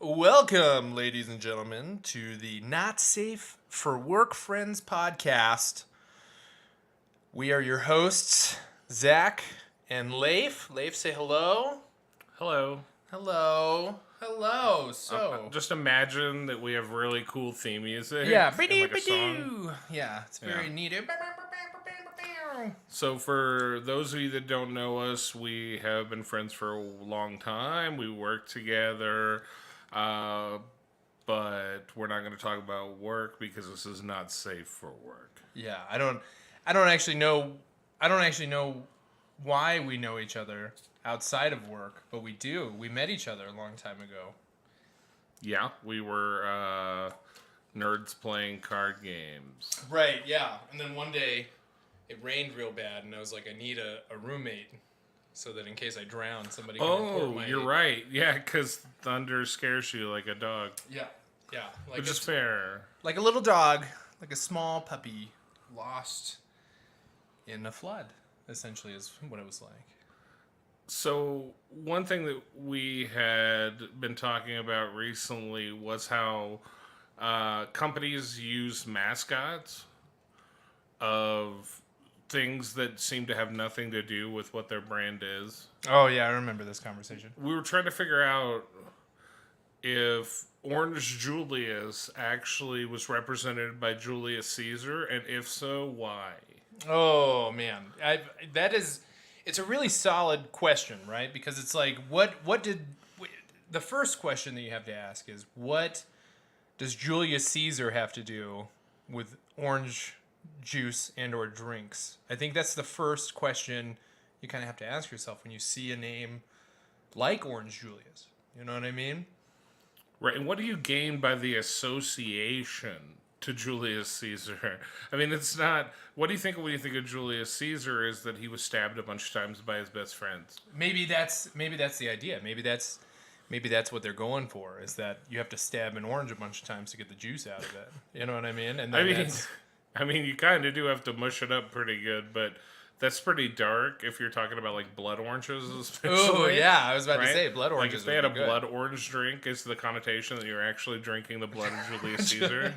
Welcome, ladies and gentlemen, to the Not Safe for Work Friends podcast. We are your hosts, Zach and Leif. Leif, say hello. Hello. Hello. Hello. So, Just imagine that we have really cool theme music. yeah, And like a song. yeah, it's very Yeah. neat. So for those of you that don't know us, we have been friends for a long time. We work together, but we're not going to talk about work because this is not safe for work. Yeah, I don't actually know. I don't actually know why we know each other outside of work, but we do. We met each other a long time ago. Yeah, we were nerds playing card games. Right, yeah. And then one day it rained real bad, and I was like, I need a roommate so that in case I drown, somebody can report my... You're right. Yeah, because thunder scares you like a dog. Yeah, yeah. Like Which is fair. Like a little dog, like a small puppy lost in a flood, essentially, is what it was like. So one thing that we had been talking about recently was how companies use mascots of things that seem to have nothing to do with what their brand is. Oh, yeah, I remember this conversation. We were trying to figure out if Orange Julius actually was represented by Julius Caesar, and if so, why? Oh, man. It's a really solid question, right? Because it's like, the first question that you have to ask is, what does Julius Caesar have to do with orange juice and or drinks? I think that's the first question you kind of have to ask yourself when you see a name like Orange Julius. You know what I mean? Right, and what do you gain by the association to Julius Caesar? I mean, it's not... What do you think when you think of Julius Caesar is that he was stabbed a bunch of times by his best friends? Maybe that's the idea. Maybe that's what they're going for, is that you have to stab an orange a bunch of times to get the juice out of it. You know what I mean? And then I mean, you kind of do have to mush it up pretty good, but that's pretty dark if you're talking about like blood oranges, especially. Oh yeah, I was about to right? say blood oranges. Like if they had a blood orange drink, is the connotation that you're actually drinking the blood of Julius Caesar?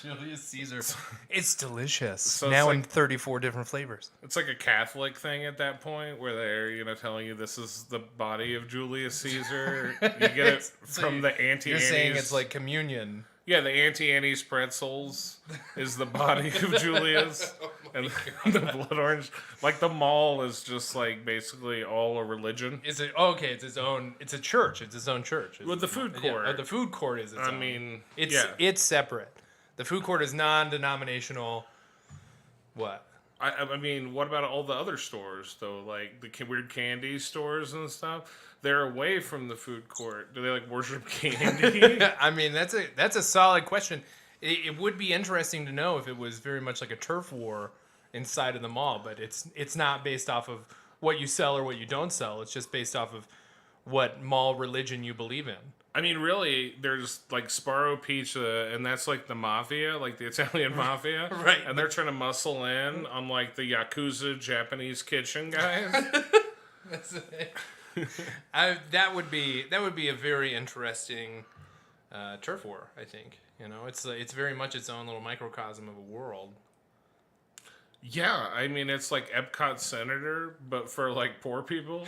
Julius Caesar. It's delicious. So now it's in 34 different flavors. It's like a Catholic thing at that point, where they're telling you this is the body of Julius Caesar. You get it from the Auntie You're Annie's. saying it's like communion. Yeah, the Auntie Annie's pretzels is the body of Julius, and the blood orange. Like the mall is just like basically all a religion. Is it okay? It's its own. It's a church. It's its own church. With the food court. Yeah, the food court is its own. I mean, it's separate. The food court is non-denominational. What? I mean, what about all the other stores though? Like the weird candy stores and stuff. They're away from the food court. Do they like worship candy? I mean, that's a solid question. It would be interesting to know if it was very much like a turf war inside of the mall, but it's not based off of what you sell or what you don't sell. It's just based off of what mall religion you believe in. I mean, really, there's like Sparrow Pizza, and that's like the mafia, like the Italian mafia, right? And they're trying to muscle in on like the Yakuza Japanese kitchen guys. That's it. That would be a very interesting turf war. I think it's very much its own little microcosm of a world. Yeah, I mean it's like Epcot Senator, but for like poor people.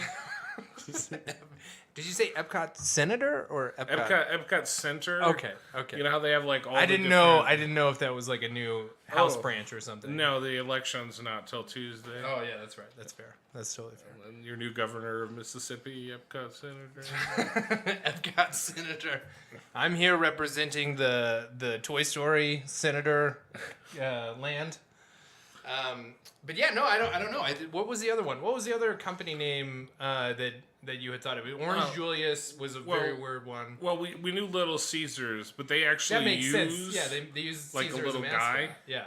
Did you say Epcot Senator or Epcot Center? Okay. You know how they have like all. I didn't know if that was like a new house branch or something. No, the election's not till Tuesday. Oh yeah, that's right. That's fair. That's totally fair. And your new governor of Mississippi, Epcot Senator. Epcot Senator. I'm here representing the Toy Story Senator land. But yeah, no, I don't know. What was the other one? What was the other company name that you had thought of? Orange Julius was a very weird one. Well, we knew Little Caesars, but they actually that makes sense. Yeah, they use like Caesar a little as guy. Yeah,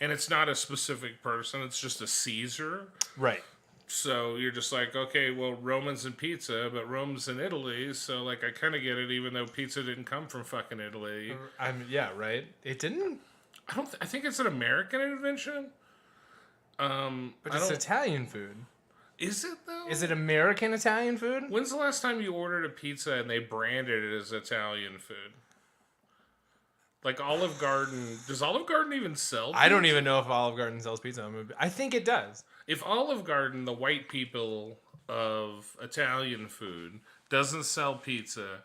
and it's not a specific person; it's just a Caesar. Right. So you're just like, okay, well, Romans and pizza, but Rome's in Italy, so like I kind of get it, even though pizza didn't come from fucking Italy. Yeah, right. It didn't. I think it's an American invention. But it's Italian food. Is it though? Is it American Italian food? When's the last time you ordered a pizza and they branded it as Italian food? Like Olive Garden. Does Olive Garden even sell pizza? I don't even know if Olive Garden sells pizza. I think it does. If Olive Garden, the white people of Italian food, doesn't sell pizza,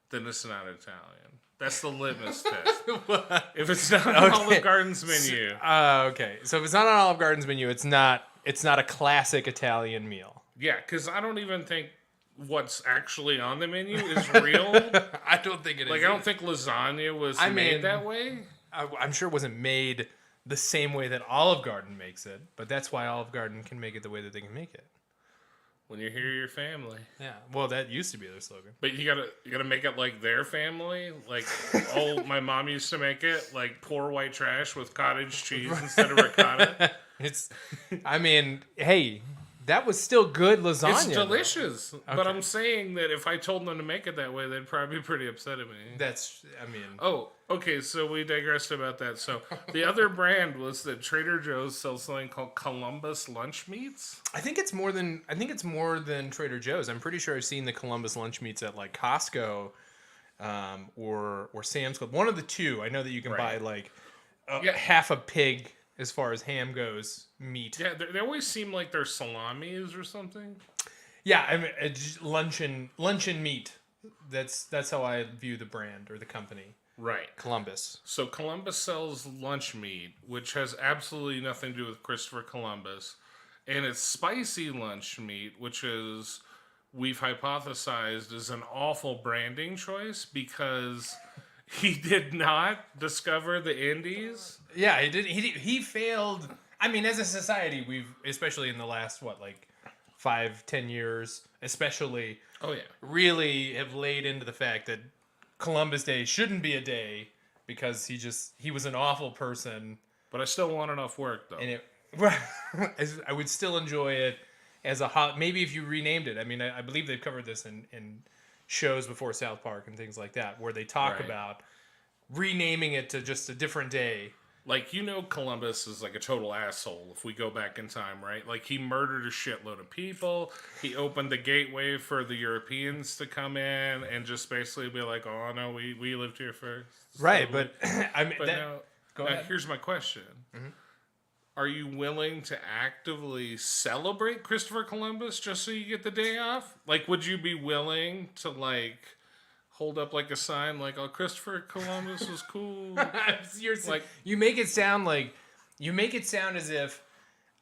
then it's not Italian. That's the litmus test. If it's not on Olive Garden's menu. Okay. So if it's not on Olive Garden's menu, it's not a classic Italian meal. Yeah, because I don't even think what's actually on the menu is real. I don't think it is. Like, I don't think lasagna was made that way. I'm sure it wasn't made the same way that Olive Garden makes it, but that's why Olive Garden can make it the way that they can make it. When you're here, your family. Yeah. Well, that used to be their slogan. But you gotta make it like their family. Like, my mom used to make it like poor white trash with cottage cheese instead of ricotta. Hey, that was still good lasagna. It's delicious. But I'm saying that if I told them to make it that way, they'd probably be pretty upset at me. Oh, okay, so we digressed about that. So the other brand was that Trader Joe's sells something called Columbus lunch meats. I think it's more than Trader Joe's. I'm pretty sure I've seen the Columbus lunch meats at like Costco, or Sam's Club. One of the two. I know that you can buy like half a pig as far as ham goes, meat. Yeah, they always seem like they're salamis or something. Yeah, I mean, it's luncheon meat. That's how I view the brand or the company. Right. Columbus. So Columbus sells lunch meat, which has absolutely nothing to do with Christopher Columbus. And it's spicy lunch meat, which is, we've hypothesized, is an awful branding choice because he did not discover the Indies. Yeah, he did. He failed. I mean, as a society, we've, especially in the last 5-10 years, especially. Oh yeah. Really have laid into the fact that Columbus Day shouldn't be a day because he was an awful person. But I still want it off work though. And I would still enjoy it as maybe if you renamed it. I mean, I believe they've covered this in shows before South Park and things like that, where they talk about renaming it to just a different day. Like, Columbus is like a total asshole if we go back in time, right? Like, he murdered a shitload of people. He opened the gateway for the Europeans to come in and just basically be like, oh, no, we lived here first. Right, So, but I mean, now here's my question. Mm-hmm. Are you willing to actively celebrate Christopher Columbus just so you get the day off? Like, would you be willing to, hold up like a sign like, oh, Christopher Columbus was cool? You make it sound as if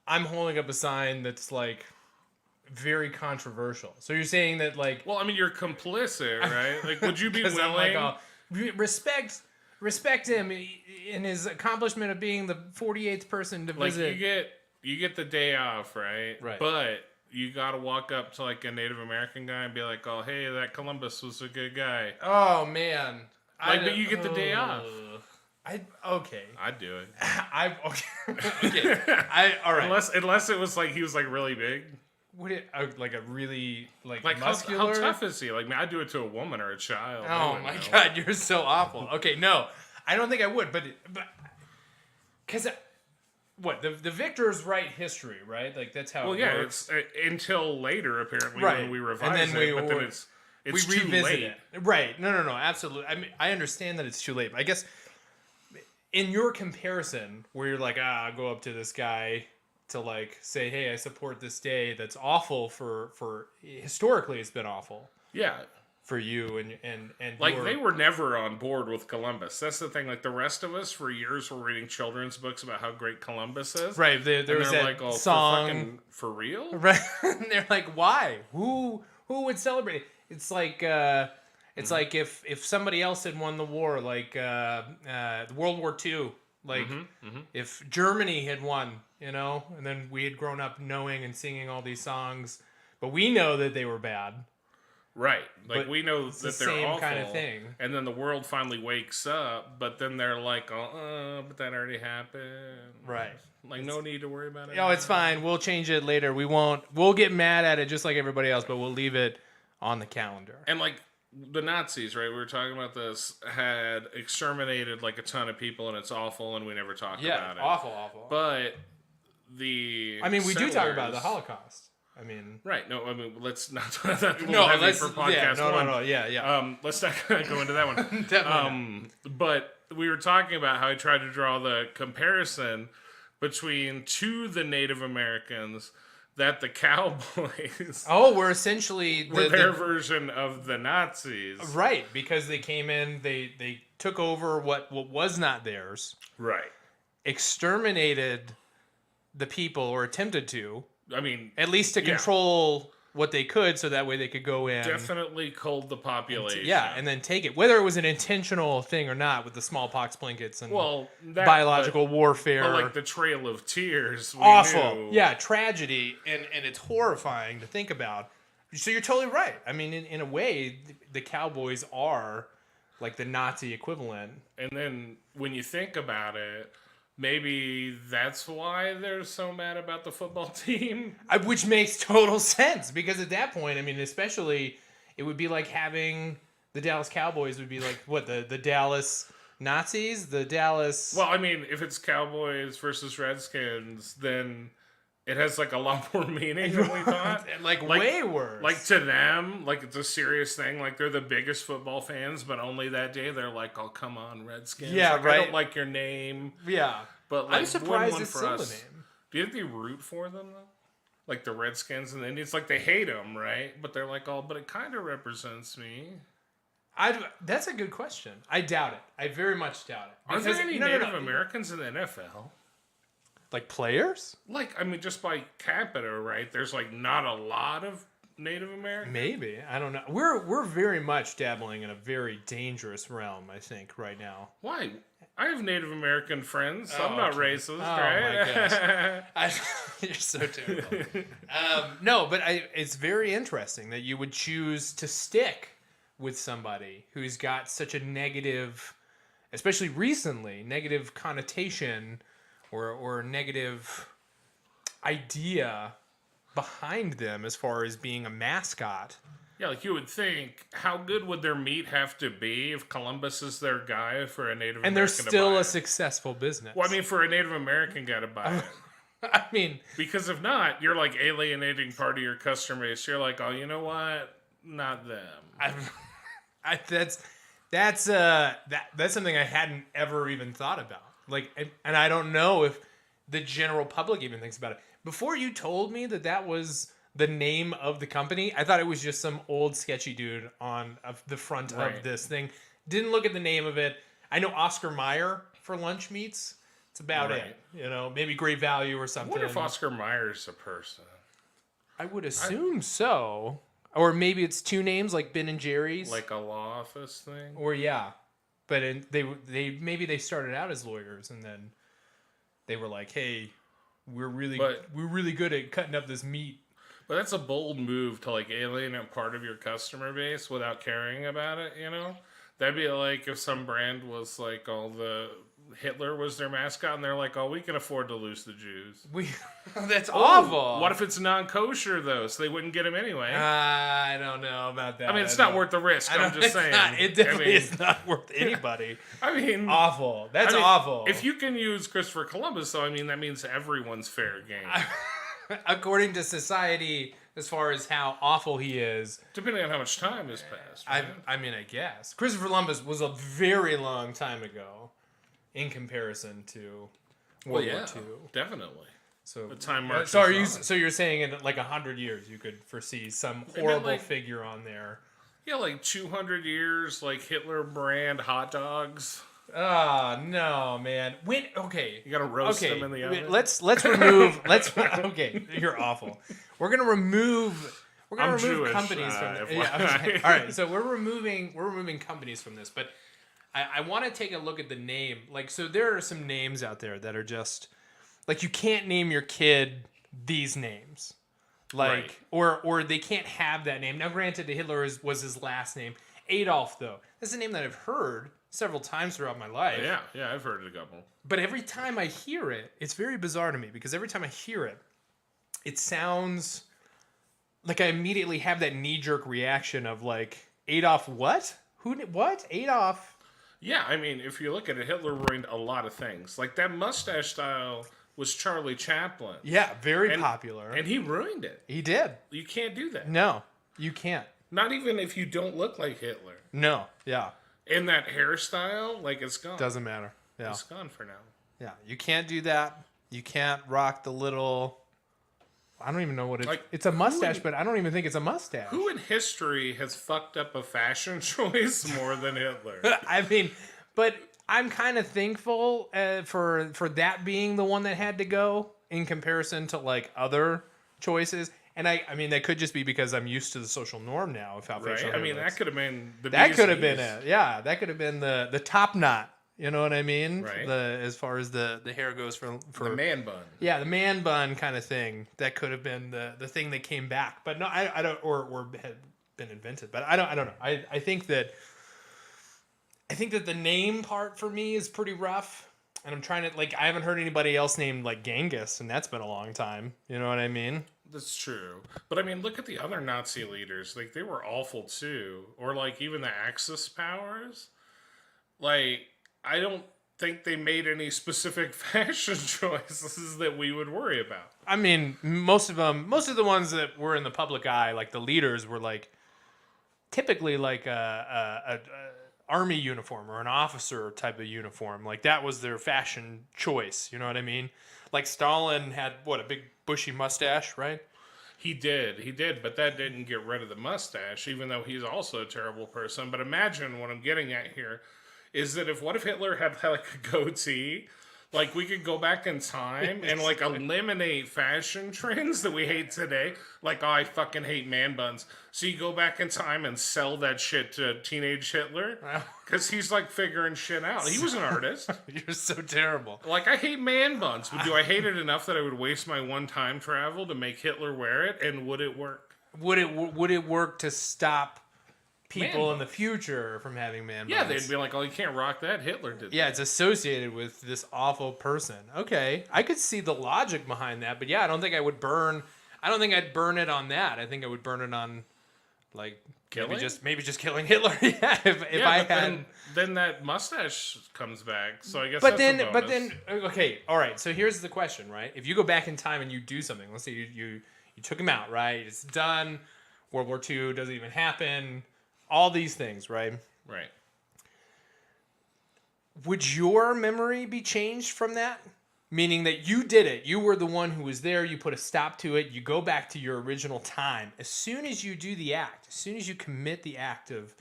I'm holding up a sign that's very controversial. So you're saying that well, I mean, you're complicit, right? Like, would you be willing? Respect him in his accomplishment of being the 48th person to visit. You get the day off, right? Right. But you got to walk up to a Native American guy and be like, "Oh, hey, that Columbus was a good guy." Oh man. But you get the day off. Okay. I'd do it. Okay. All right. Unless it was he was really big. Would it a really muscular? How tough is he? I'd do it to a woman or a child. Oh my God, you're so awful. Okay, no, I don't think I would, but because the victors write history, right? That's how. Well, it works. It's until later apparently right. when we revise and then but then it's we too revisit late. it. Right? No, absolutely. I mean, I understand that it's too late. But I guess in your comparison, where you're I'll go up to this guy to say, hey, I support this day that's awful for historically it's been awful. Yeah. For you and they were never on board with Columbus. That's the thing. The rest of us for years were reading children's books about how great Columbus is. Right. There was that song for real? Right. And they're like, why? Who would celebrate it? It's it's like if somebody else had won the war, World War II. If Germany had won, and then we had grown up knowing and singing all these songs, but we know that they were bad. Right. We know that they're same awful. Kind of thing. And then the world finally wakes up, but then they're but that already happened. Right. No need to worry about it. No, it's fine. We'll change it later. We won't. We'll get mad at it just like everybody else, but we'll leave it on the calendar. And the Nazis, right? We were talking about this, had exterminated a ton of people, and it's awful, and we never talk about it. Awful. But we do talk about the Holocaust. I mean, Right. No, I mean, let's not that no, heavy let's for podcast one. no, yeah. Let's not go into that one. Definitely But we were talking about how I tried to draw the comparison between to the Native Americans that the cowboys we're essentially were their version of the Nazis. Right, because they came in, they took over what was not theirs, Right. exterminated the people, or attempted to, I mean, at least to control what they could, so that way they could go in. definitely culled the population. And then take it, whether it was an intentional thing or not, with the smallpox blankets and that, biological warfare. But like the Trail of Tears, Awful. knew. Yeah, tragedy, and it's horrifying to think about. So you're totally right. I mean, in a way, the cowboys are like the Nazi equivalent. And then when you think about it, maybe that's why they're so mad about the football team. Which makes total sense, because at that point, I mean, especially, it would be like having the Dallas Cowboys would be like, what, the Dallas Nazis? The Dallas... Well, I mean, if it's Cowboys versus Redskins, then it has like a lot more meaning than we thought. like way worse. Like to them, like it's a serious thing. Like they're the biggest football fans, but only that day they're like, "Oh, come on, Redskins." Yeah, like, right. I don't like your name. Yeah. But like, I'm surprised one it's for still us. the name. Do you think they root for them though? Like the Redskins and the Indians, like they hate them, right? But they're like, "Oh, but it kind of represents me." That's a good question. I doubt it. I very much doubt it. Are there any Native no. Americans in the NFL? Like players? Like, I mean, just by capita, right? There's like not a lot of Native Americans. Maybe. I don't know. We're very much dabbling in a very dangerous realm, I think, right now. Why? I have Native American friends. So I'm Oh, not okay. racist, Oh, right? my gosh. You're so terrible. No, but it's very interesting that you would choose to stick with somebody who's got such a negative, especially recently, negative connotation or negative idea behind them as far as being a mascot. Yeah, like you would think, how good would their meat have to be if Columbus is their guy for a Native American And they're still to buy a it? successful business. Well, I mean, for a Native American guy to buy it. I mean, Because if not, you're like alienating part of your customer base. You're like, oh, you know what? Not them. that's something I hadn't ever even thought about. Like, and I don't know if the general public even thinks about it. Before you told me that was the name of the company, I thought it was just some old sketchy dude on the front of this thing. Didn't look at the name of it. I know Oscar Mayer for lunch meats. It's about it. You know, maybe Great Value or I something. wonder if Oscar Mayer's a person. I would assume so. Or maybe it's two names like Ben and Jerry's. Like a law office thing? Or yeah. But they maybe they started out as lawyers and then they were like, "Hey, we're really good at cutting up this meat." But that's a bold move to like alienate part of your customer base without caring about it, you know? That'd be like if some brand was like Hitler was their mascot and they're like, "Oh, we can afford to lose the Jews." That's awful. What if it's non-kosher though, so they wouldn't get him anyway? I don't know about that. I mean, it's not worth the risk. I'm just saying. It definitely is not worth anybody. I mean, awful. That's awful. If you can use Christopher Columbus, though, I mean, that means everyone's fair game. According to society, as far as how awful he is, depending on how much time has passed. Right? I mean, I guess Christopher Columbus was a very long time ago in comparison to World War II. Definitely. So the time march. So you're saying in like 100 years you could foresee some horrible figure on there? Yeah, like 200 years, like Hitler brand hot dogs. No, man. You gotta roast them in the oven. Let's remove. Okay, you're awful. We're gonna remove Jewish, companies from this. All right, so we're removing companies from this, but I want to take a look at the name. Like, so there are some names out there that are just like you can't name your kid these names, like or they can't have that name. Now, granted, Hitler was his last name. Adolf, though, that's a name that I've heard several times throughout my life. Yeah, I've heard it a couple. But every time I hear it, it's very bizarre to me because every time I hear it, it sounds like I immediately have that knee-jerk reaction of like, Adolf what? What? Adolf? Yeah, I mean, if you look at it, Hitler ruined a lot of things. Like that mustache style was Charlie Chaplin. Yeah, very popular. And he ruined it. He did. You can't do that. No, you can't. Not even if you don't look like Hitler. No, yeah. And that hairstyle, like, it's gone. Doesn't matter. Yeah. It's gone for now. Yeah, you can't do that. You can't rock the little... I don't even know what it's a mustache, but I don't even think it's a mustache. Who in history has fucked up a fashion choice more than Hitler? I mean, but I'm kind of thankful for that being the one that had to go in comparison to like other choices. And I mean, that could just be because I'm used to the social norm now of how facial hair I mean, looks. that could have been the That could have been it. Yeah, that could have been the top knot. You know what I mean? Right. As far as the hair goes for the man bun. Yeah, the man bun kind of thing. That could have been the thing that came back. But no, I don't, or had been invented. But I don't know. I think that the name part for me is pretty rough. And I'm trying to, like, I haven't heard anybody else named like Genghis, and that's been a long time. You know what I mean? That's true. But I mean, look at the other Nazi leaders. Like, they were awful too. Or like even the Axis powers. Like, I don't think they made any specific fashion choices that we would worry about. I mean, most of the ones that were in the public eye, like the leaders, were like typically like a army uniform or an officer type of uniform. Like that was their fashion choice. You know what I mean? Like Stalin had a big bushy mustache, right? He did, but that didn't get rid of the mustache, even though he's also a terrible person. But imagine what I'm getting at here is that what if Hitler had like a goatee? Like, we could go back in time and like eliminate fashion trends that we hate today. Like, oh, I fucking hate man buns. So you go back in time and sell that shit to teenage Hitler because he's like figuring shit out. He was an artist. You're so terrible. Like, I hate man buns, but do I hate it enough that I would waste my one time travel to make Hitler wear it? And would it work? Would it work to stop people in the future from having man buns? Yeah, they'd be like, oh, you can't rock that. Hitler did Yeah, that. it's associated with this awful person. Okay, I could see the logic behind that, but yeah, I don't think I'd burn it on that. I think I would burn it on, like, Killing? maybe just killing Hitler. Yeah, if I had. Then that mustache comes back. So I guess. But that's a bonus. then, okay, all right. So here's the question, right? If you go back in time and you do something, let's say you took him out, right? It's done. World War II doesn't even happen. All these things, right? Right. Would your memory be changed from that? Meaning that you did it. You were the one who was there. You put a stop to it. You go back to your original time. As soon as you do the act, as soon as you commit the act of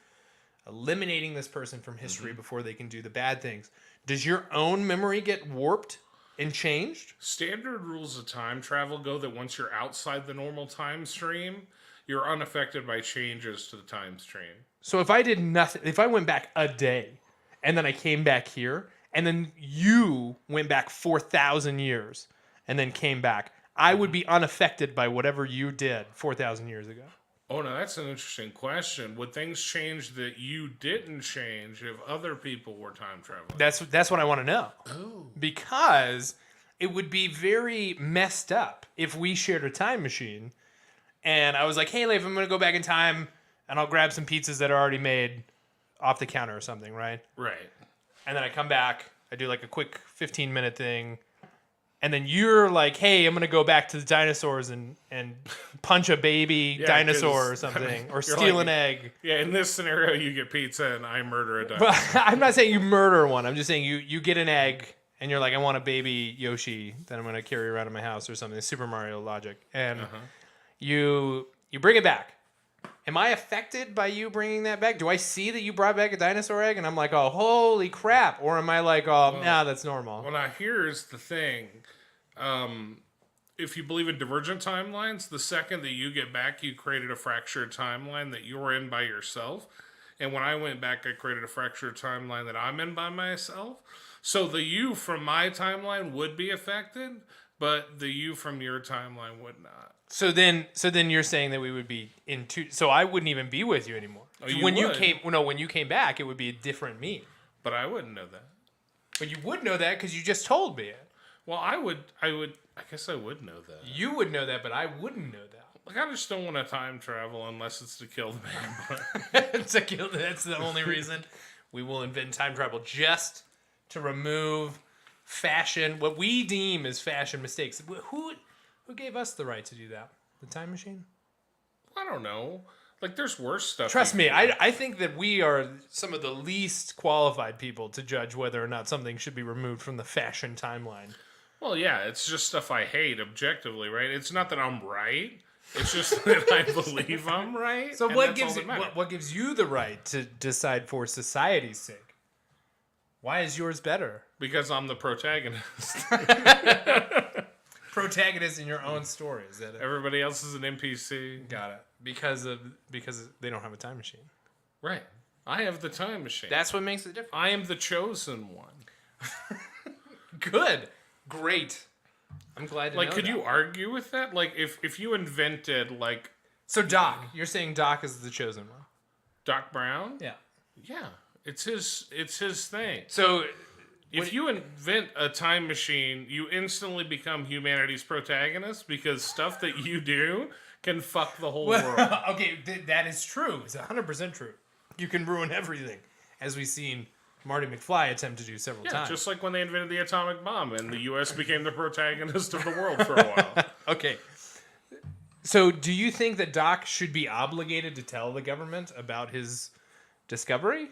eliminating this person from history before they can do the bad things, does your own memory get warped and changed? Standard rules of time travel go that once you're outside the normal time stream, you're unaffected by changes to the time stream. So if I did nothing, if I went back a day and then I came back here and then you went back 4,000 years and then came back, I would be unaffected by whatever you did 4,000 years ago. Oh, no, that's an interesting question. Would things change that you didn't change if other people were time traveling? That's what I want to know. Oh. Because it would be very messed up if we shared a time machine and I was like, hey, Leif, I'm going to go back in time and I'll grab some pizzas that are already made off the counter or something, right? Right. And then I come back, I do like a quick 15-minute thing, and then you're like, hey, I'm going to go back to the dinosaurs and punch a baby dinosaur or something, or steal an egg. Yeah, in this scenario, you get pizza and I murder a dinosaur. But I'm not saying you murder one. I'm just saying you get an egg, and you're like, I want a baby Yoshi that I'm going to carry around in my house or something, Super Mario logic. And you bring it back. Am I affected by you bringing that back? Do I see that you brought back a dinosaur egg and I'm like, oh, holy crap? Or am I like, oh, nah, that's normal? Well, now here's the thing. If you believe in divergent timelines, the second that you get back, you created a fractured timeline that you're in by yourself. And when I went back, I created a fractured timeline that I'm in by myself. So the you from my timeline would be affected, but the you from your timeline would not. So then you're saying that we would be in two. So I wouldn't even be with you anymore. Oh, you when would. When you came back, it would be a different me. But I wouldn't know that. But you would know that because you just told me it. Well, I guess I would know that. You would know that, but I wouldn't know that. Like, I just don't want to time travel unless it's to kill the man. That's the only reason we will invent time travel, just to remove fashion, what we deem as fashion mistakes. Who gave us the right to do that? The time machine? I don't know. Like, there's worse stuff. Trust you me, can do. I think that we are some of the least qualified people to judge whether or not something should be removed from the fashion timeline. Well, yeah, it's just stuff I hate objectively, right? It's not that I'm right. It's just that I believe I'm right. So and what that's all gives that matters. what gives you the right to decide for society's sake? Why is yours better? Because I'm the protagonist. Protagonist in your own story, is that it? Everybody else is an NPC. Got it. Because they don't have a time machine. Right. I have the time machine. That's what makes it different. I am the chosen one. Good. Great. I'm glad to Like, know could that. you argue with that? Like, if you invented, like, So Doc, you're saying Doc is the chosen one? Doc Brown? Yeah. Yeah. It's his thing. So If you invent a time machine, you instantly become humanity's protagonist because stuff that you do can fuck the whole world. okay, that is true. It's 100% true. You can ruin everything, as we've seen Marty McFly attempt to do several Yeah, times. just like when they invented the atomic bomb and the U.S. became the protagonist of the world for a while. Okay. So do you think that Doc should be obligated to tell the government about his discovery?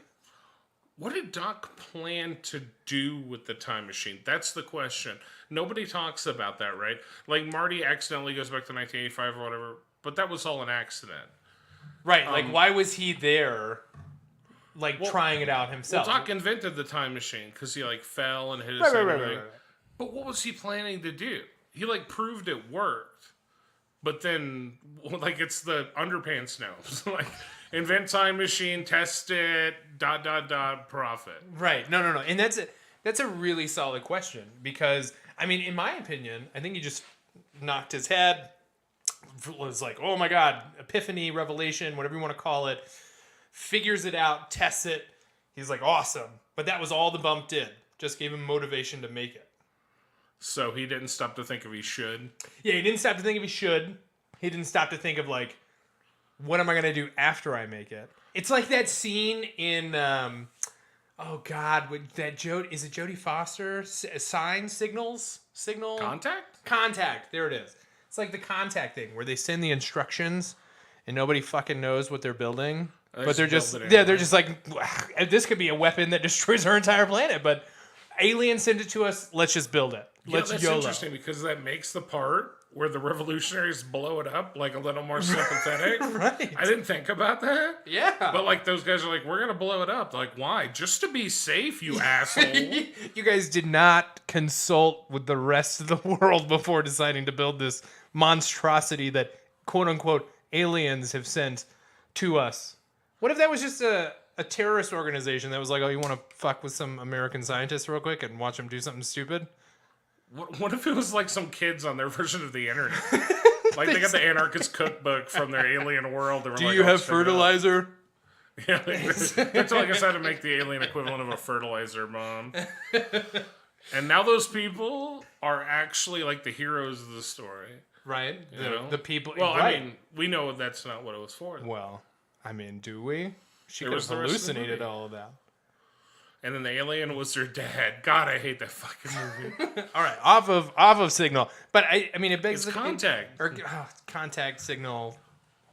What did Doc plan to do with the time machine? That's the question. Nobody talks about that, right? Like, Marty accidentally goes back to 1985 or whatever, but that was all an accident. Right, like why was he there, like trying it out Well, himself? Doc invented the time machine because he, like, fell and hit his Right, head. right, and right, everything. right, right. But what was he planning to do? He, like, proved it worked. But then, like, it's the underpants knows. Like, invent time machine, test it, ... profit. Right. No. And that's a really solid question because I mean, in my opinion, I think he just knocked his head. Was like, oh my god, epiphany, revelation, whatever you want to call it. Figures it out, tests it. He's like, awesome. But that was all the bump did. Just gave him motivation to make it. So he didn't stop to think if he should. Yeah, he didn't stop to think if he should. He didn't stop to think of like, what am I gonna do after I make it? It's like that scene in, oh God, with that is it Jodie Foster? Signal. Contact. There it is. It's like the Contact thing where they send the instructions and nobody fucking knows what they're building. But they're just they're just like, this could be a weapon that destroys our entire planet. But aliens send it to us. Let's just build it. Let's that's YOLO. interesting because that makes the part where the revolutionaries blow it up like a little more sympathetic. Right. I didn't think about that. Yeah. But like those guys are like, we're gonna blow it up. Like, why? Just to be safe, you asshole. You guys did not consult with the rest of the world before deciding to build this monstrosity that quote unquote aliens have sent to us. What if that was just a terrorist organization that was like, oh, you want to fuck with some American scientists real quick and watch them do something stupid? What if it was like some kids on their version of the internet? Like they got the anarchist cookbook from their alien world. And were Do like, you "Oh, have check it out." fertilizer? Yeah, that's like I said to make the alien equivalent of a fertilizer bomb. And now those people are actually like the heroes of the story. Right. You know? The people. Well, right. I mean, we know that's not what it was for. Well, I mean, do we? She There could was have the rest of the hallucinated movie. all of that. And then the alien was their dad. God, I hate that fucking movie. All right, off of Signal, but I mean, it begs It's Contact. Contact, Signal,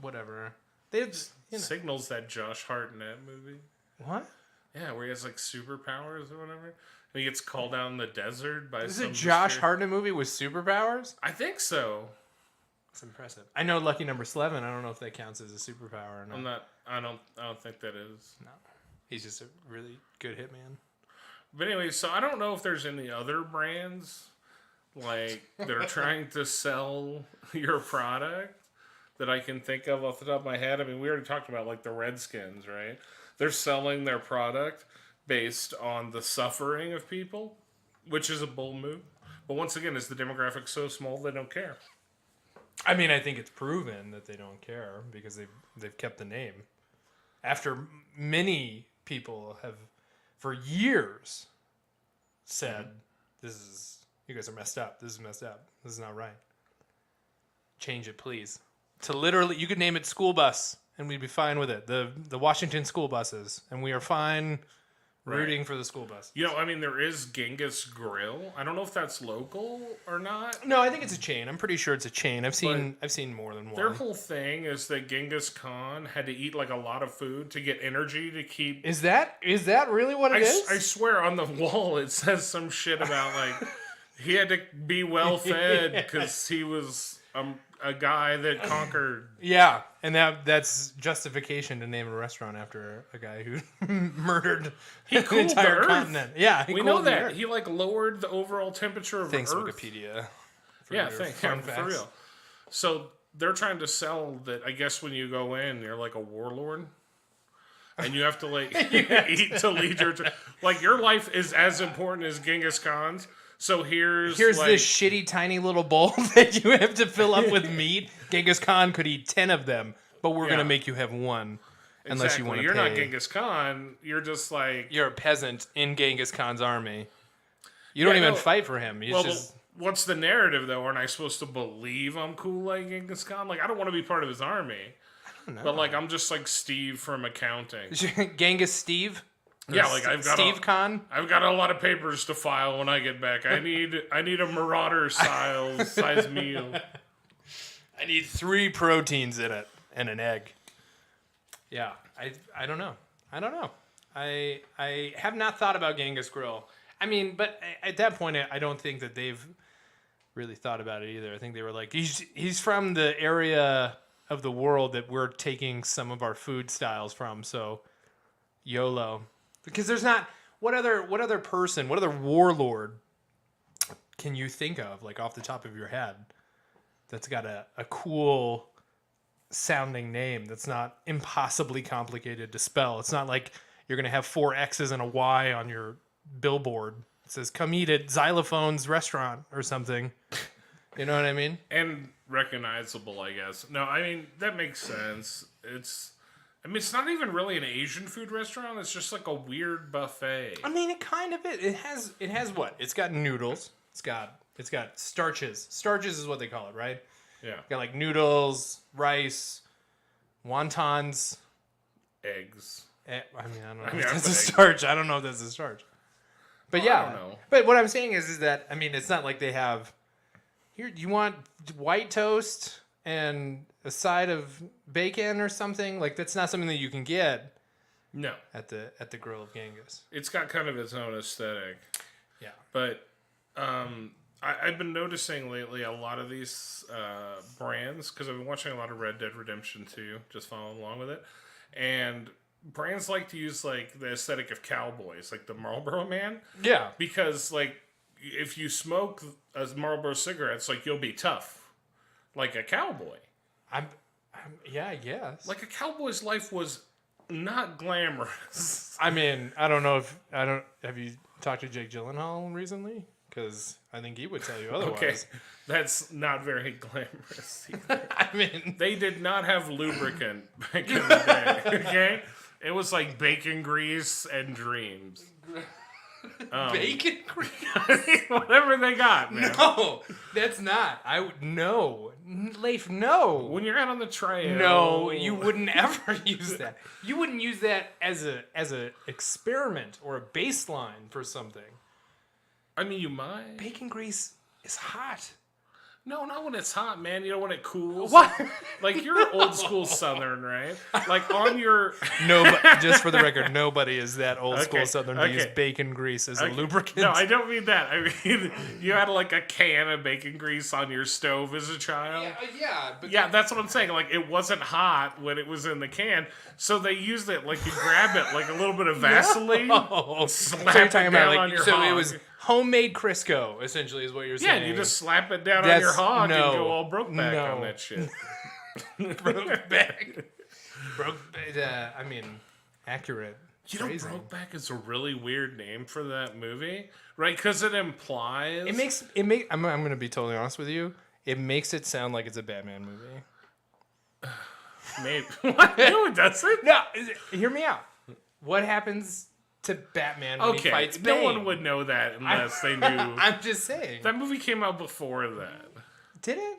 whatever. They had, Signals that Josh Hartnett movie. what? Yeah, where he has like superpowers or whatever. And he gets called out in the desert by Is some it Josh mysterious- Hartnett movie with superpowers? I think so. That's impressive. I know Lucky Number 11. I don't know if that counts as a superpower or not. I don't think that is. No, he's just a really good hitman. But anyway, so I don't know if there's any other brands like that are trying to sell your product that I can think of off the top of my head. I mean, we already talked about like the Redskins, right? They're selling their product based on the suffering of people, which is a bold move. But once again, is the demographic so small they don't care? I mean, I think it's proven that they don't care because they've kept the name. After many people have, for years, said, you guys are messed up. This is messed up. This is not right. Change it, please. To literally, you could name it school bus, and we'd be fine with it. The Washington school buses, and we are fine rooting for the school bus. You know, I mean, there is Genghis Grill. I don't know if that's local or not. No, I think it's a chain. I'm pretty sure it's a chain. I've seen more than one. Their whole thing is that Genghis Khan had to eat like a lot of food to get energy to keep. Is that really what it is? I swear on the wall it says some shit about like he had to be well fed because he was a guy that conquered. Yeah, and that's justification to name a restaurant after a guy who murdered He an cooled entire the earth. continent. Yeah, We know that he like lowered the overall temperature of Thanks, Earth. Wikipedia. Yeah, for real. So they're trying to sell that. I guess when you go in, you're like a warlord, and you have to like eat to lead your. Like your life is as important as Genghis Khan's. So here's like, this shitty tiny little bowl that you have to fill up with meat. Genghis Khan could eat 10 of them, but we're gonna make you have one, unless you want to. You're pay. not Genghis Khan. You're just like You're a peasant in Genghis Khan's army. You don't even fight for him. He's just. What's the narrative though? Aren't I supposed to believe I'm cool like Genghis Khan? Like I don't want to be part of his army. I don't know. But like I'm just like Steve from accounting. Genghis Steve. Yeah, like I've got Steve Khan. I've got a lot of papers to file when I get back. I need a Marauder size meal. I need 3 proteins in it and an egg. Yeah, I don't know. I have not thought about Genghis Grill. I mean, but at that point, I don't think that they've really thought about it either. I think they were like, he's from the area of the world that we're taking some of our food styles from, so YOLO. Because there's not what other warlord can you think of, like off the top of your head, that's got a cool sounding name that's not impossibly complicated to spell. It's not like you're gonna have 4 X's and a Y on your billboard. It says "Come eat at Xylophone's restaurant" or something. You know what I mean? And recognizable, I guess. No, I mean that makes sense. It's not even really an Asian food restaurant. It's just like a weird buffet. I mean, it kind of is. It has what? It's got noodles. It's got starches. Starches is what they call it, right? Yeah. Got like noodles, rice, wontons, Eggs. I mean, I don't know if that's a starch. I don't know if that's a starch. But well, yeah. I don't know. But what I'm saying is that, I mean, it's not like they have, here, do you want white toast and a side of bacon or something? Like, that's not something that you can get. No. At the Grill of Genghis. It's got kind of its own aesthetic. Yeah. But I've been noticing lately a lot of these brands, because I've been watching a lot of Red Dead Redemption 2, just following along with it. And brands like to use like the aesthetic of cowboys, like the Marlboro Man. Yeah. Because like if you smoke a Marlboro cigarettes, like you'll be tough, like a cowboy. Yeah, I guess. Like a cowboy's life was not glamorous. I mean, have you talked to Jake Gyllenhaal recently? Because I think he would tell you otherwise. Okay, that's not very glamorous either. I mean, they did not have lubricant back in the day. Okay, it was like bacon grease and dreams. Bacon grease? Whatever they got, man. No, that's not. No, Leif, no. When you're out on the trail, no, you wouldn't ever use that. You wouldn't use that as a experiment or a baseline for something. I mean, you might. Bacon grease is hot. No, not when it's hot, man. You know when it cools. What? Like you're an old school Southern, right? Like on your just for the record, nobody is that old school Southern to use bacon grease as a lubricant. No, I don't mean that. I mean you had like a can of bacon grease on your stove as a child. Yeah, that's what I'm saying. Like it wasn't hot when it was in the can, so they used it like you grab it like a little bit of Vaseline, slap it down on your hog. It was homemade Crisco, essentially, is what you're saying. Yeah, you just slap it down on your hog and go all Brokeback on that shit. Brokeback. I mean, accurate. You know, Brokeback is a really weird name for that movie, right? Because it implies I'm going to be totally honest with you. It makes it sound like it's a Batman movie. Maybe. What? No, it doesn't. No, hear me out. What happens to Batman when he fights Bane? No one would know that unless they knew. I'm just saying. That movie came out before that. Did it?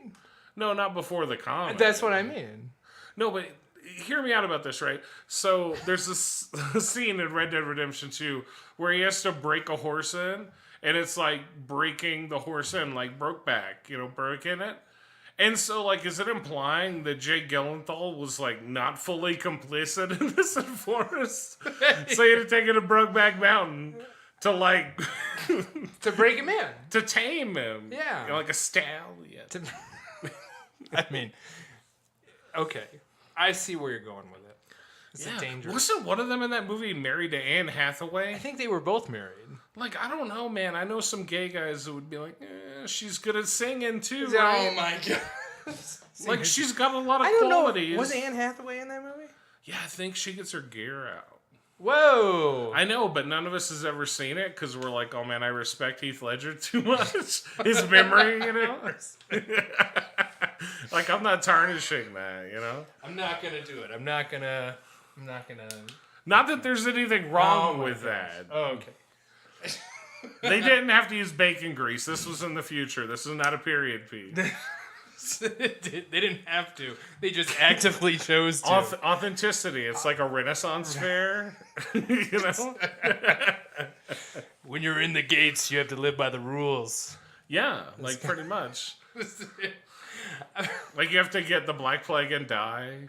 No, not before the comic. That's what I mean. No, but hear me out about this, right? So there's this scene in Red Dead Redemption 2 where he has to break a horse in, and it's like breaking the horse in, like Brokeback, breaking it. And so, like, is it implying that Jake Gyllenhaal was, like, not fully complicit in this forest? So he had to take it to Brokeback Mountain to, like... to break him in. To tame him. Yeah. Like a stallion. I mean, okay. I see where you're going with it. It's a dangerous... Wasn't one of them in that movie married to Anne Hathaway? I think they were both married. Like, I don't know, man. I know some gay guys that would be like, she's good at singing, too, right? Oh, my God. Like, she's got a lot of I don't qualities. know. Was Anne Hathaway in that movie? Yeah, I think she gets her gear out. Whoa. I know, but none of us has ever seen it because we're like, oh, man, I respect Heath Ledger too much. His memory, Like, I'm not tarnishing that, I'm not going to do it. I'm not going to... Not that there's anything wrong with that. Oh, okay. They didn't have to use bacon grease. This was in the future. This is not a period piece. They didn't have to. They just actively chose to. Authenticity. It's like a Renaissance fair. When you're in the gates, you have to live by the rules. Yeah, like pretty much. Like you have to get the Black Plague and die.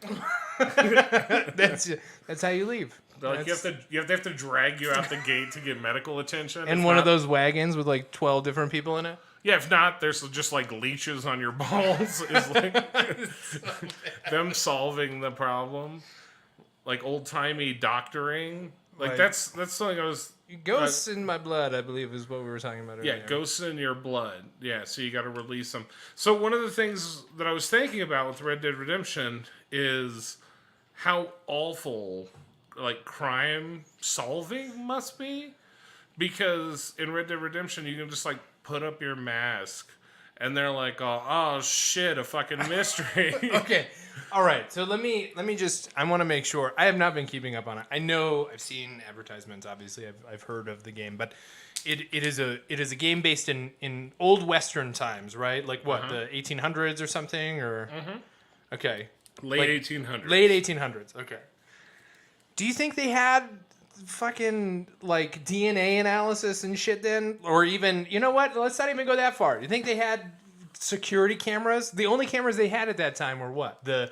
That's how you leave. Like you have to drag you out the gate to get medical attention. And one of those wagons with like 12 different people in it. Yeah, if not, there's just like leeches on your balls. Is like them solving the problem, like old timey doctoring. Like Right. that's something I was. Ghosts in my blood, I believe, is what we were talking about earlier. Yeah, ghosts in your blood. Yeah, so you got to release them. So one of the things that I was thinking about with Red Dead Redemption is how awful like crime solving must be, because in Red Dead Redemption you can just like put up your mask and they're like, oh shit, a fucking mystery. Okay. All right. So let me just, I want to make sure. I have not been keeping up on it. I know I've seen advertisements, obviously. I've heard of the game, but it is a game based in old Western times, right? Like what, the 1800s or something, or okay. Late 1800s. Late 1800s. Okay. Do you think they had fucking like DNA analysis and shit then, or even, you know what? Let's not even go that far. You think they had security cameras? The only cameras they had at that time were what? The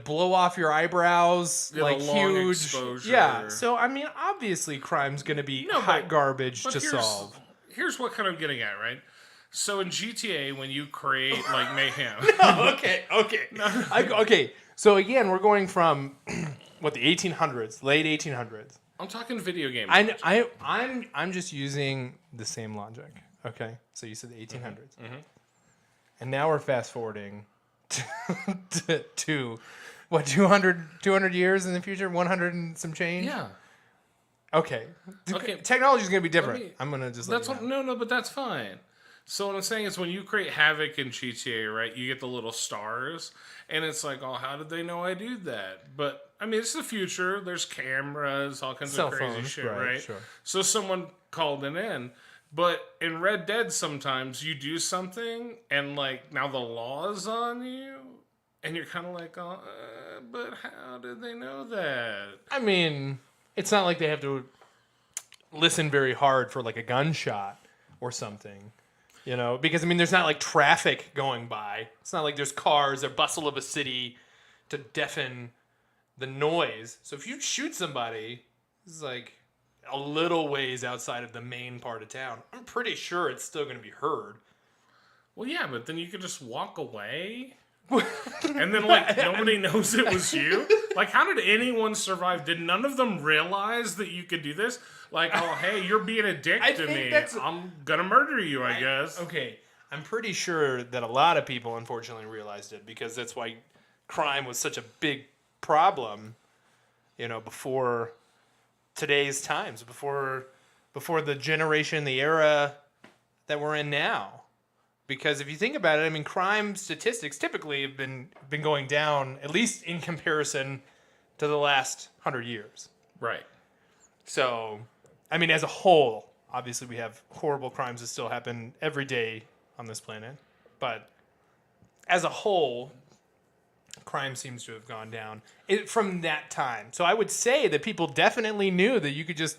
blow off your eyebrows, like the long huge exposure. Yeah. So I mean, obviously, crime's gonna be hot garbage to solve. Here's what kind of getting at, right? So in GTA, when you create like mayhem, Okay. So again, we're going from what, the 1800s, late 1800s. I'm talking video game. I'm just using the same logic. Okay. So you said the 1800s, and now we're fast forwarding to what, 200 years in the future, 100 and some change. Yeah. Okay. Technology's gonna be different. I'm gonna just. No, but that's fine. So what I'm saying is, when you create havoc in GTA, right, you get the little stars, and it's like, oh, how did they know I do that? But I mean, it's the future. There's cameras, all kinds of crazy shit, right? Sure. So someone called it in. But in Red Dead, sometimes you do something, and like now the law is on you, and you're kind of like, oh, but how did they know that? I mean, it's not like they have to listen very hard for like a gunshot or something. You know, because, I mean, there's not, like, traffic going by. It's not like there's cars or bustle of a city to deafen the noise. So if you shoot somebody, it's like a little ways outside of the main part of town, I'm pretty sure it's still going to be heard. Well, yeah, but then you could just walk away. And then, like, nobody knows it was you. Like, how did anyone survive? Did none of them realize that you could do this? Like, oh, hey, you're being a dick to me. I'm gonna murder you, I guess. Okay, I'm pretty sure that a lot of people, unfortunately, realized it, because that's why crime was such a big problem, you know, before today's times, before the generation, the era that we're in now. Because if you think about it, I mean, crime statistics typically have been going down, at least in comparison to the last 100 years. Right. So, I mean, as a whole, obviously we have horrible crimes that still happen every day on this planet. But as a whole, crime seems to have gone down from that time. So I would say that people definitely knew that you could just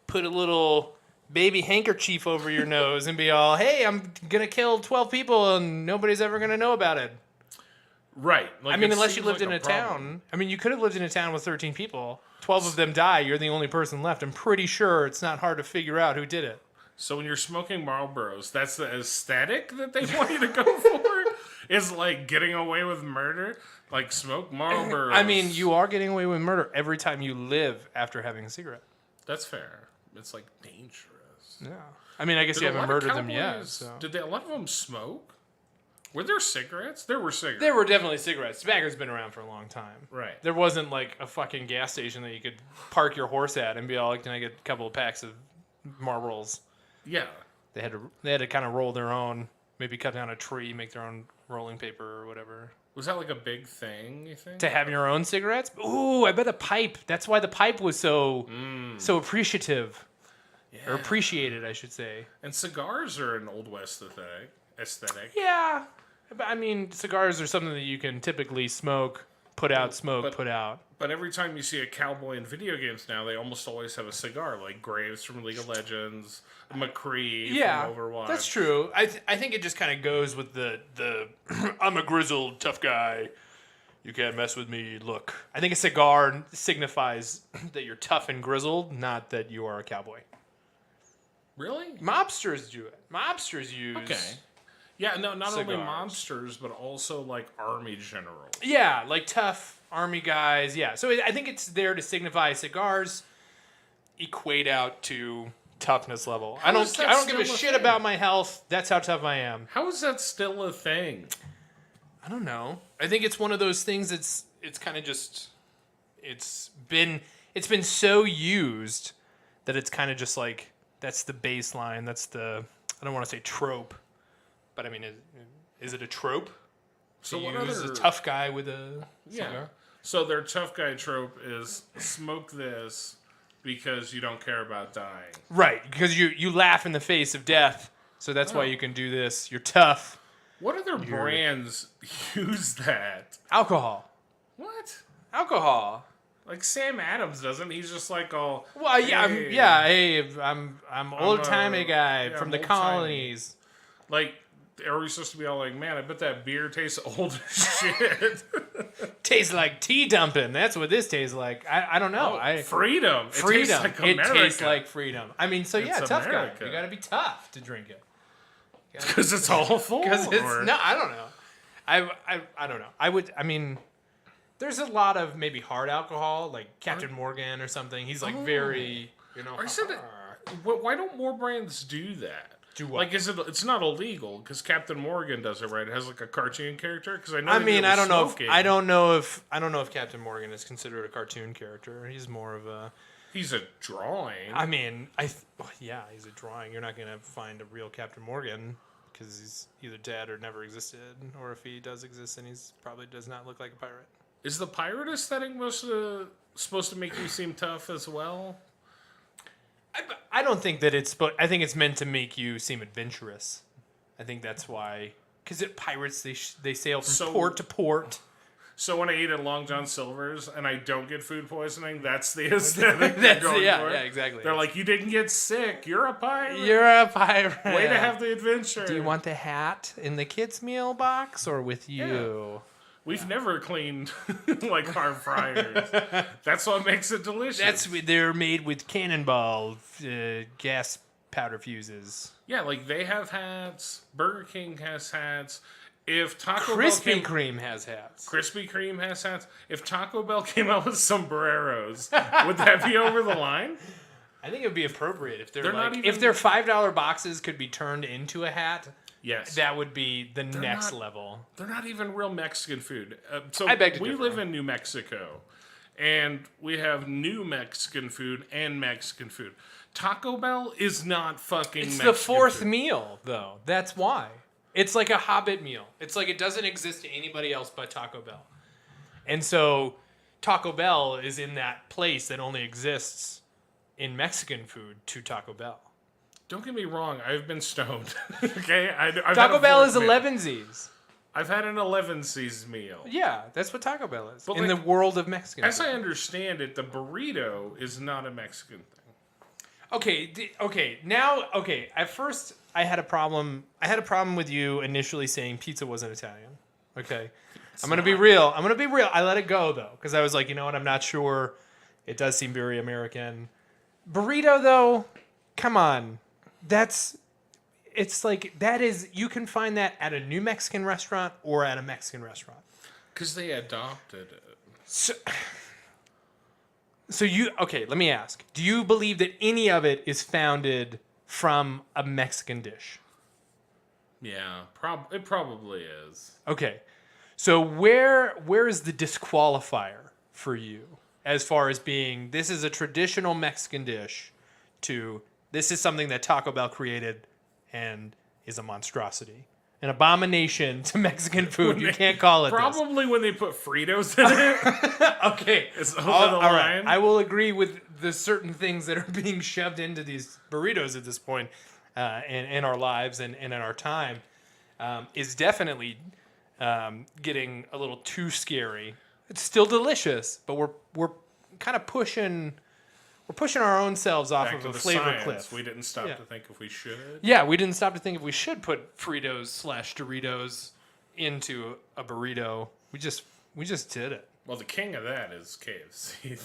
put a little baby handkerchief over your nose and be all, hey, I'm going to kill 12 people and nobody's ever going to know about it. Right. Like, I mean, it unless you seems lived like in a problem. town. I mean, you could have lived in a town with 13 people. 12 of them die. You're the only person left. I'm pretty sure it's not hard to figure out who did it. So when you're smoking Marlboros, that's the aesthetic that they want you to go for? Is like getting away with murder? Like, smoke Marlboros. I mean, you are getting away with murder every time you live after having a cigarette. That's fair. It's like dangerous. Yeah. I mean, I guess Did you a haven't lot of murdered them yet. cowboys- So. Did a lot of them smoke? Were there cigarettes? There were cigarettes. There were definitely cigarettes. Tobacco's been around for a long time. Right. There wasn't like a fucking gas station that you could park your horse at and be all, can I get a couple of packs of Marlboros? Yeah. They had to kind of roll their own, maybe cut down a tree, make their own rolling paper or whatever. Was that like a big thing, you think? To have your own cigarettes? Ooh, I bet a pipe. That's why the pipe was so appreciative. Yeah. Or appreciated, I should say. And cigars are an Old West aesthetic. Yeah. But I mean, cigars are something that you can typically smoke, put out, put out. But every time you see a cowboy in video games now, they almost always have a cigar, like Graves from League of Legends, McCree from Overwatch. That's true. I think it just kind of goes with the I'm a grizzled tough guy. You can't mess with me. Look, I think a cigar signifies that you're tough and grizzled, not that you are a cowboy. Really? Mobsters do it. Mobsters use. Okay. Yeah, no, not only Cigars. mobsters, but also like army generals. Yeah, like tough army guys. Yeah, so I think it's there to signify cigars equate out to toughness level. I don't is that give a still a shit thing? about my health. That's how tough I am. How is that still a thing? I don't know. I think it's one of those things it's kind of just it's been so used that it's kind of just like that's the baseline. That's the I don't want to say trope, but I mean is it a trope? So to what use other a tough guy with a Yeah. cigar? So their tough guy trope is smoke this because you don't care about dying. Right, because you laugh in the face of death, so that's why Oh. you can do this. You're tough. What other brands use that? Alcohol. What? Alcohol. Like Sam Adams doesn't. He's just like all. Well, yeah, hey. I'm old timey guy yeah, from I'm the old-timey. colonies. Like, are we supposed to be all like, man, I bet that beer tastes old as shit. Tastes like tea dumping. That's what this tastes like. I don't know. Freedom. Freedom. It tastes like America. It tastes like freedom. I mean, so yeah, It's tough America. guy. You got to be tough to drink it. Because it's awful. Because it's or- no, I don't know. I don't know. I mean, there's a lot of maybe hard alcohol, like Captain Morgan or something. He's like very, I said that. Why don't more brands do that? Do what? Like, it's not illegal because Captain Morgan does it, right? It has like a cartoon character. Because I know. I they mean, do it I with don't know. smoking. I don't know if Captain Morgan is considered a cartoon character. He's more of a. He's a drawing. I mean, yeah, he's a drawing. You're not gonna find a real Captain Morgan because he's either dead or never existed, or if he does exist, then he's probably does not look like a pirate. Is the pirate aesthetic supposed to make you seem tough as well? I don't think that it's. But I think it's meant to make you seem adventurous. I think that's why. Because pirates, they sail from port to port. So when I eat at Long John Silver's and I don't get food poisoning, that's the aesthetic they're going for. Yeah, exactly. They're like, you didn't get sick. You're a pirate. You're a pirate. Way to have the adventure. Do you want the hat in the kids' meal box or with you? We've never cleaned like our fryers. That's what makes it delicious. They're made with cannonball gas powder fuses. Yeah, like they have hats. Burger King has hats. If Taco Krispy Bell Kreme has hats. Krispy Kreme has hats. If Taco Bell came out with sombreros, would that be over the line? I think it would be appropriate if They're not even- if their $5 boxes could be turned into a hat. Yes. That would be the next not- level. They're not even real Mexican food. So I beg to we differ. live in New Mexico, and we have new Mexican food and Mexican food. Taco Bell is not fucking It's Mexican the fourth food. meal, though. That's why. It's like a Hobbit meal. It's like it doesn't exist to anybody else but Taco Bell. And so Taco Bell is in that place that only exists in Mexican food to Taco Bell. Don't get me wrong. I've been stoned. Okay? I've had Taco a Bell fourth is meal. 11 Z's. I've had an 11C's meal. Yeah, that's what Taco Bell is. But in the world of Mexican As food. I understand it, the burrito is not a Mexican thing. Okay. At first, I had a problem. I had a problem with you initially saying pizza wasn't Italian. Okay, I'm gonna be real. I let it go though because I was like, you know what? I'm not sure. It does seem very American. Burrito though, come on, it's like that is you can find that at a New Mexican restaurant or at a Mexican restaurant. Because they adopted it. So let me ask. Do you believe that any of it is founded from a Mexican dish? Yeah, it probably is. Okay. So where is the disqualifier for you as far as being this is a traditional Mexican dish to this is something that Taco Bell created and is a monstrosity? An abomination to Mexican food. You can't call it Probably when they put Fritos in it. Okay. It's over All the right. line. I will agree with the certain things that are being shoved into these burritos at this point in our lives and in our time is definitely getting a little too scary. It's still delicious, but we're kind of pushing our own selves off Back of to a the flavor science. cliff. We didn't stop Yeah. to think if we should. Yeah, we didn't stop to think if we should put Fritos/Doritos into a burrito. We just did it. Well, the king of that is KFC.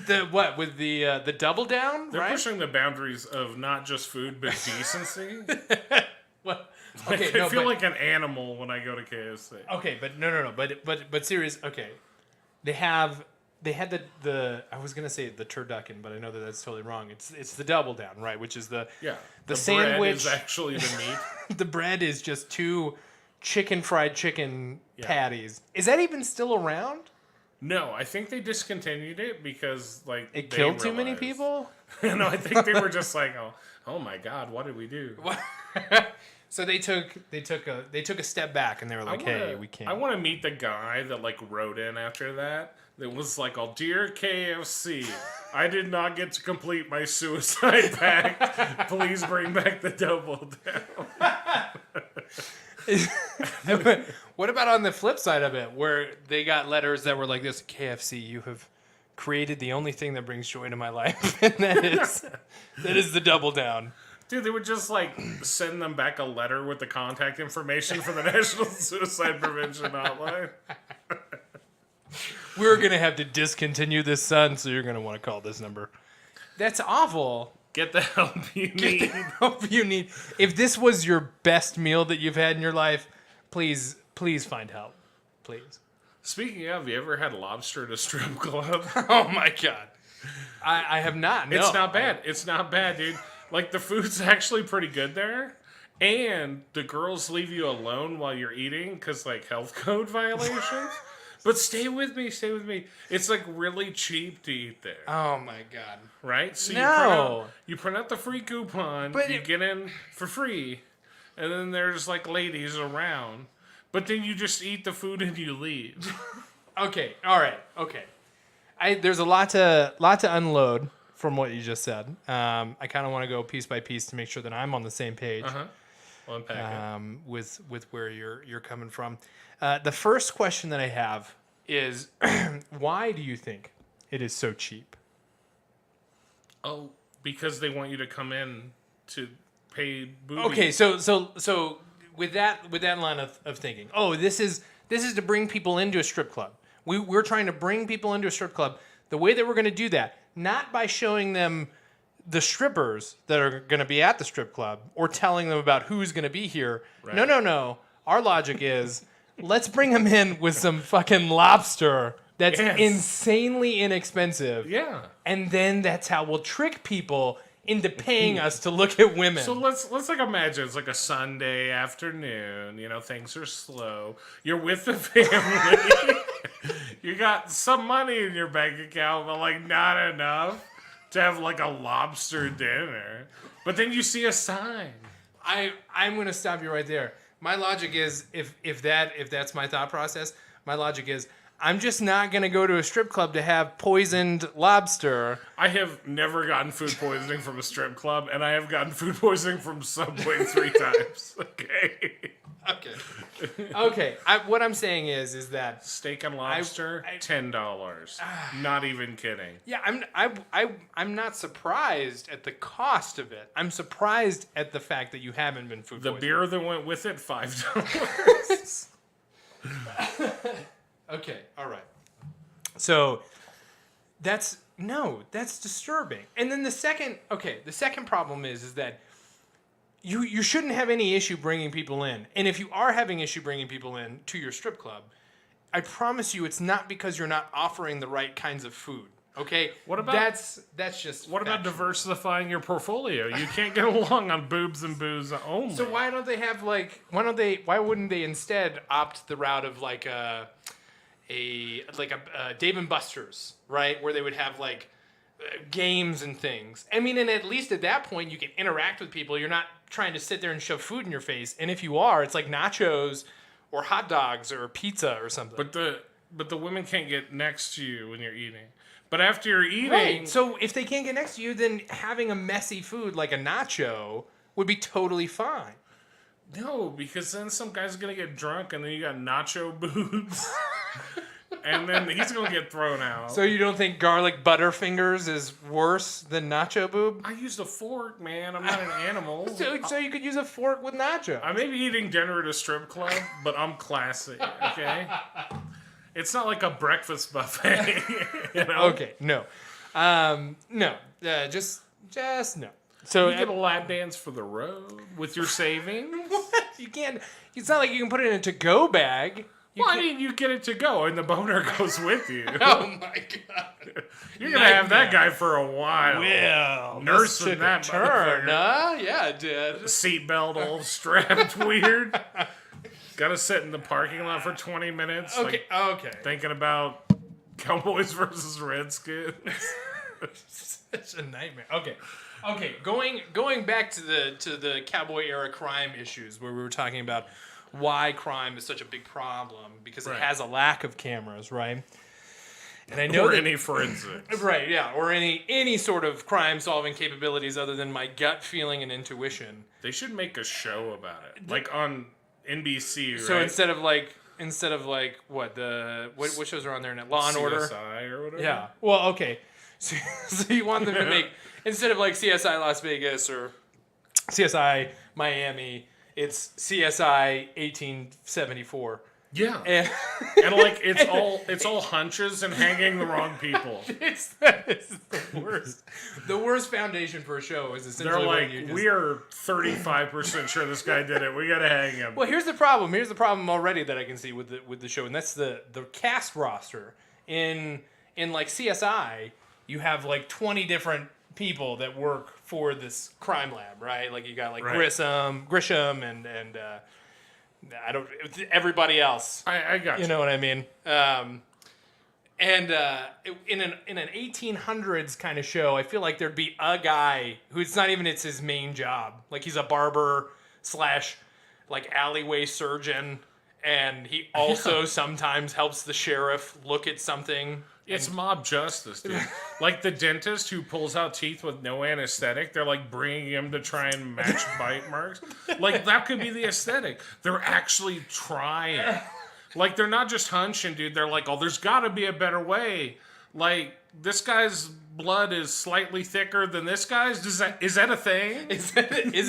The what with the double down? They're right? pushing the boundaries of not just food but decency. Well, Like, okay, I feel like an animal when I go to KFC. okay, but no, but serious. Okay, they had the I was gonna say the turducken, but I know that that's totally wrong. It's the double down, right? Which is the The sandwich. bread is actually the meat. The bread is just two fried chicken patties. Is that even still around? No, I think they discontinued it because like It they killed too many realized- people. No, I think they were just like, oh my god, what did we do? So they took a step back and they were like, hey, we can't. I want to meet the guy that like wrote in after that. That was like, "Oh, dear KFC, I did not get to complete my suicide pact. Please bring back the double down." What about on the flip side of it, where they got letters that were like this: KFC, you have created the only thing that brings joy to my life, and that is the double down. Dude, they would just like send them back a letter with the contact information for the National Suicide Prevention Hotline. We're gonna have to discontinue this, son, so you're gonna want to call this number. That's awful. Get the help you need. Get the help you need. If this was your best meal that you've had in your life, please find help. Please. Speaking of, you ever had lobster at a strip club? Oh my god. I have not. No. It's not bad. It's not bad, dude. Like, the food's actually pretty good there. And the girls leave you alone while you're eating because, like, health code violations. But stay with me. It's, like, really cheap to eat there. Oh my god. Right? So No. you print out the free coupon. But you get in for free. And then there's, like, ladies around. But then you just eat the food and you leave. Okay. All right. Okay. There's a lot to unload from what you just said. I kind of want to go piece by piece to make sure that I'm on the same page Unpack with where you're coming from. The first question that I have is, why do you think it is so cheap? Oh, because they want you to come in to pay booty. Okay, so with that line of thinking, this is to bring people into a strip club. We're trying to bring people into a strip club. The way that we're going to do that, not by showing them the strippers that are going to be at the strip club or telling them about who's going to be here. Right. No. Our logic is, let's bring them in with some fucking lobster that's insanely inexpensive. Yeah. And then that's how we'll trick people into paying us to look at women. So let's like imagine it's like a Sunday afternoon. You know, things are slow. You're with the family. You got some money in your bank account, but like not enough to have like a lobster dinner. But then you see a sign. I'm going to stop you right there. My logic is, if that's my thought process, my logic is, I'm just not going to go to a strip club to have poisoned lobster. I have never gotten food poisoning from a strip club, and I have gotten food poisoning from Subway 3 times. Okay. Okay. What I'm saying is that Steak and lobster, $10. Not even kidding. yeah, I'm not surprised at the cost of it. I'm surprised at the fact that you haven't been food The poisoned. beer that went with it, $5. Okay, all right. So that's disturbing. And then the second problem is that you shouldn't have any issue bringing people in. And if you are having issue bringing people in to your strip club, I promise you it's not because you're not offering the right kinds of food. Okay? What about that's just What about factual. diversifying your portfolio? You can't get along on boobs and booze only. So why don't they have why wouldn't they instead opt the route of like a Dave and Buster's, right? Where they would have like games and things. I mean, and at least at that point you can interact with people. You're not trying to sit there and shove food in your face. And if you are, it's like nachos or hot dogs or pizza or something. But the women can't get next to you when you're eating. But after you're eating, right. So if they can't get next to you, then having a messy food like a nacho would be totally fine. no, because then some guy's gonna get drunk, and then you got nacho boobs, and then he's gonna get thrown out. So you don't think garlic butterfingers is worse than nacho boob? I used a fork, man. I'm not an animal. So you could use a fork with nacho. I may be eating dinner at a strip club, but I'm classy. Okay. It's not like a breakfast buffet, you know? Okay, no. No. Just no. So You get a lap dance for the road with your savings. you can't. It's not like you can put it in a to-go bag. Well, I mean, you get it to go, and the boner goes with you. Oh my god! You're gonna have that guy for a while. Well, Nursing took that a turn, motherfucker. huh? Yeah, it did. Seatbelt all strapped weird. Gotta sit in the parking lot for 20 minutes. Okay. Okay. Thinking about Cowboys versus Redskins. Such a nightmare. Okay. Okay. Going back to the cowboy era crime issues where we were talking about why crime is such a big problem because Right. it has a lack of cameras, right? And I know Or that, any forensics. right, yeah, or any sort of crime solving capabilities other than my gut feeling and intuition. They should make a show about it. Like on NBC, right? So instead of like what shows are on there now? Law and Order. CSI or whatever. Yeah. Well, okay. So you want them to make instead of like CSI Las Vegas or CSI Miami, it's CSI 1874. Yeah. And And like it's all hunches and hanging the wrong people. it's the worst. The worst foundation for a show is essentially They're when like, you just, we are 35% sure this guy did it. We gotta hang him. Well, here's the problem. Here's the problem already that I can see with the show, and that's the cast roster. In like CSI, you have like 20 different people that work for this crime lab, right? Like you got like Right. Grisham and I don't everybody else. I got You know what I mean? In an 1800s kind of show, I feel like there'd be a guy who's not even it's his main job. Like he's a barber / like alleyway surgeon, and he also sometimes helps the sheriff look at something. It's mob justice, dude. Like the dentist who pulls out teeth with no anesthetic, they're like bringing him to try and match bite marks. Like that could be the aesthetic. They're actually trying. Like they're not just hunching, dude. They're like, oh, there's got to be a better way. Like this guy's blood is slightly thicker than this guy's. Is that a thing? Is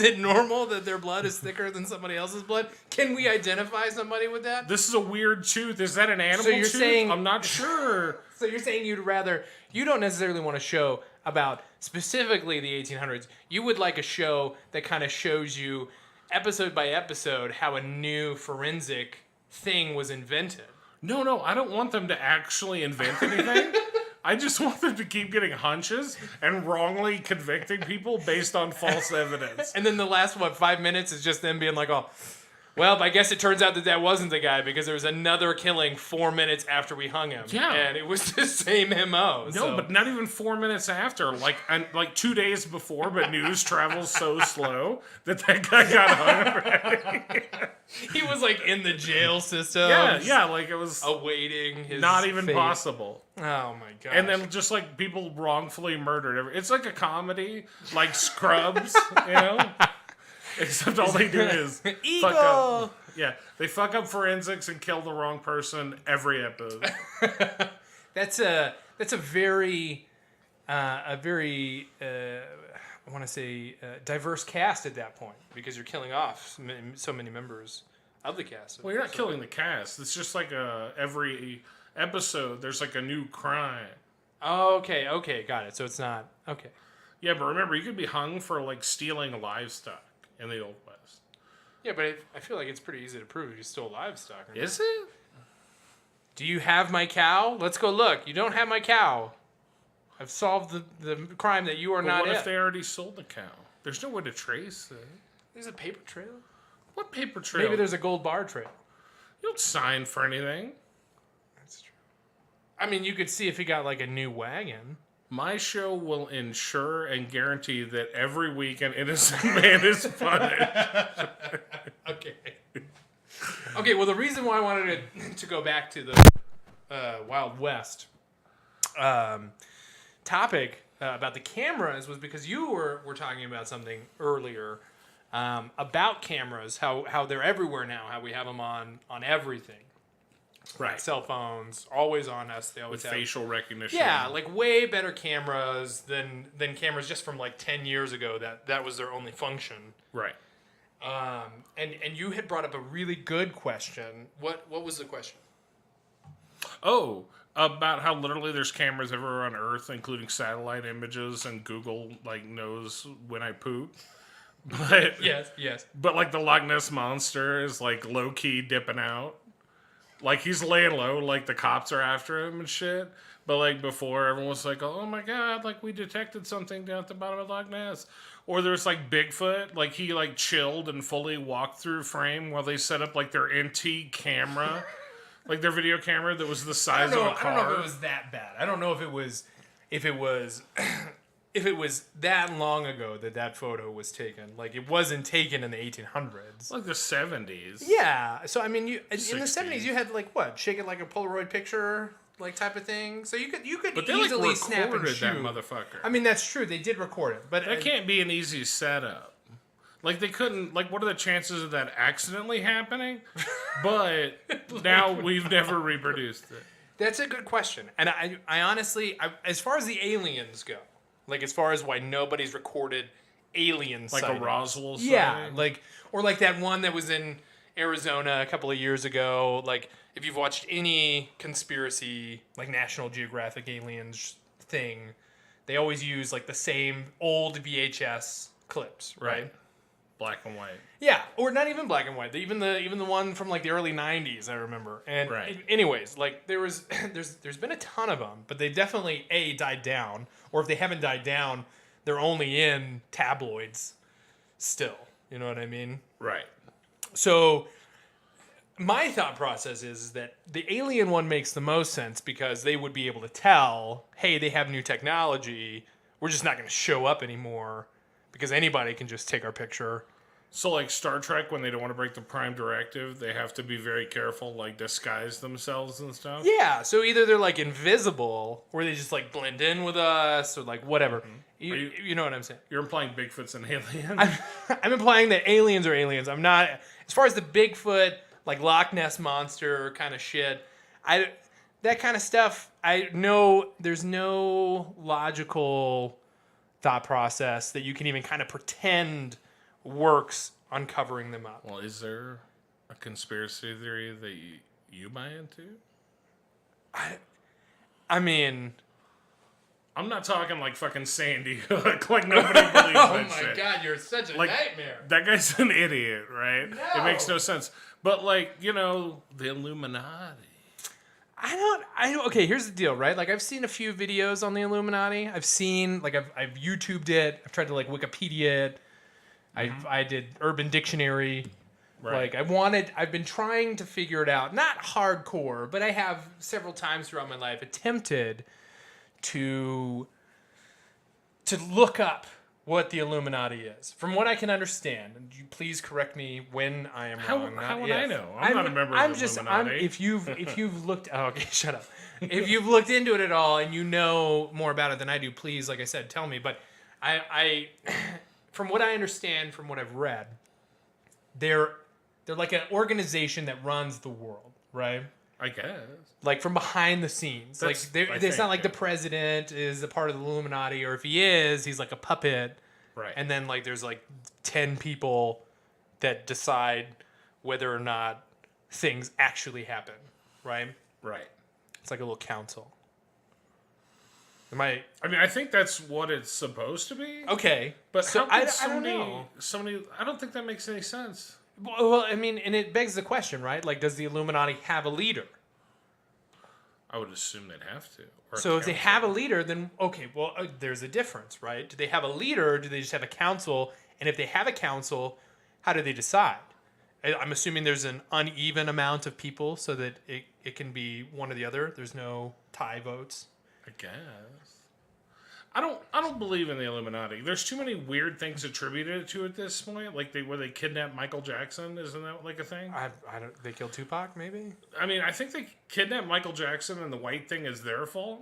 it normal that their blood is thicker than somebody else's blood? Can we identify somebody with that? This is a weird tooth. Is that an animal So you're tooth? saying- I'm not sure. So you're saying you don't necessarily want a show about specifically the 1800s. You would like a show that kind of shows you episode by episode how a new forensic thing was invented. No, I don't want them to actually invent anything. I just want them to keep getting hunches and wrongly convicting people based on false evidence. And then the last, 5 minutes is just them being like, oh, well, I guess it turns out that wasn't the guy because there was another killing 4 minutes after we hung him. Yeah. And it was the same MO. No, but not even 4 minutes after. Like 2 days before, but news travels so slow that guy got hung already. he was like in the jail system. Yeah, like it was Awaiting his not even fate. possible. Oh my god. And then just like people wrongfully murdered. It's like a comedy, like Scrubs, you know? Except all they do is fuck Eagle! up. Yeah, they fuck up forensics and kill the wrong person every episode. That's a very I want to say diverse cast at that point because you're killing off so many members of the cast. Well, you're not killing the cast. It's just like every episode there's like a new crime. Oh, okay, got it. So it's not okay. Yeah, but remember, you could be hung for like stealing livestock in the Old West. Yeah, but I feel like it's pretty easy to prove if you stole livestock. Or Is not. it? Do you have my cow? Let's go look. You don't have my cow. I've solved the crime that you are not. What if they already sold the cow? There's no way to trace it. There's a paper trail. What paper trail? Maybe there's a gold bar trail. You don't sign for anything. That's true. I mean, you could see if he got like a new wagon. My show will ensure and guarantee that every week an innocent man is punished. Okay. Okay, well, the reason why I wanted to go back to the Wild West topic about the cameras was because you were talking about something earlier about cameras, how they're everywhere now, how we have them on everything. Right. Like cell phones, always on us. They always With have facial recognition. Yeah, like way better cameras than cameras just from like 10 years ago that was their only function. Right. And you had brought up a really good question. What was the question? Oh, about how literally there's cameras everywhere on Earth, including satellite images, and Google like knows when I poop. But Yes. But like the Loch Ness monster is like low key dipping out. Like he's laying low, like the cops are after him and shit. But like before, everyone was like, "Oh my god!" Like we detected something down at the bottom of Loch Ness. Or there's like Bigfoot, like he like chilled and fully walked through frame while they set up like their NT camera, like their video camera that was the size of a car. I don't know if it was that bad. I don't know if it was if it was that long ago that photo was taken. Like it wasn't taken in the 1800s. Like the 70s. Yeah. So I mean, in the 60s. 70s you had like what, shake it like a Polaroid picture, like type of thing. So you could But they easily like snap and recorded shoot. that motherfucker. I mean, that's true. They did record it, but That can't be an easy setup. Like they couldn't. Like, what are the chances of that accidentally happening? But now we've never reproduced it. That's a good question. And I honestly, as far as the aliens go, like as far as why nobody's recorded alien Like sightings. a Roswell sighting? Yeah, or like that one that was in Arizona a couple of years ago. Like if you've watched any conspiracy, like National Geographic aliens thing, they always use like the same old VHS clips, right? Black and white. Yeah, or not even black and white. Even the one from like the early '90s, I remember. And anyways, like there's been a ton of them, but they definitely died down, or if they haven't died down, they're only in tabloids still. You know what I mean? Right. So my thought process is that the alien one makes the most sense because they would be able to tell, hey, they have new technology. We're just not going to show up anymore because anybody can just take our picture. So, like Star Trek, when they don't want to break the Prime Directive, they have to be very careful, like disguise themselves and stuff. Yeah, so either they're like invisible, or they just like blend in with us, or like whatever. You know what I'm saying? You're implying Bigfoot's an alien? I'm implying that aliens are aliens. I'm not, as far as the Bigfoot, like Loch Ness monster kind of shit. That kind of stuff. I know there's no logical thought process that you can even kind of pretend works on covering them up. Well, is there a conspiracy theory that you buy into? I mean, I'm not talking like fucking Sandy Hook. Like nobody believes that shit. Oh my god, you're such a nightmare. That guy's an idiot, right? No. It makes no sense. But like, you know, the Illuminati. Okay, here's the deal, right? Like I've seen a few videos on the Illuminati. I've seen, like I've YouTubed it. I've tried to like Wikipedia it. I did Urban Dictionary. Right. Like I've been trying to figure it out. Not hardcore, but I have several times throughout my life attempted to look up what the Illuminati is. From what I can understand, and you please correct me when I am wrong. How would I know? I'm not a member of the Illuminati. If you've looked, oh, okay, shut up. If you've looked into it at all and you know more about it than I do, please, like I said, tell me. But I from what I understand, from what I've read, they're They're like an organization that runs the world, right? I guess. Like from behind the scenes. That's- It's not like the president is a part of the Illuminati, or if he is, he's like a puppet. Right. And then like there's like 10 people that decide whether or not things actually happen, right? Right. It's like a little council. I mean, I think that's what it's supposed to be. okay? But so how could I don't know. I don't think that makes any sense. Well, I mean, and it begs the question, right? Like, does the Illuminati have a leader? I would assume they'd have to. Or So a if they council. have a leader, then okay, well, there's a difference, right? Do they have a leader, or do they just have a council? And if they have a council, how do they decide? I'm assuming there's an uneven amount of people so that it can be one or the other. There's no tie votes. I guess. I don't believe in the Illuminati. There's too many weird things attributed to it at this point. Like where they kidnapped Michael Jackson. Isn't that like a thing? I don't. They killed Tupac, maybe. I mean, I think they kidnapped Michael Jackson, and the white thing is their fault.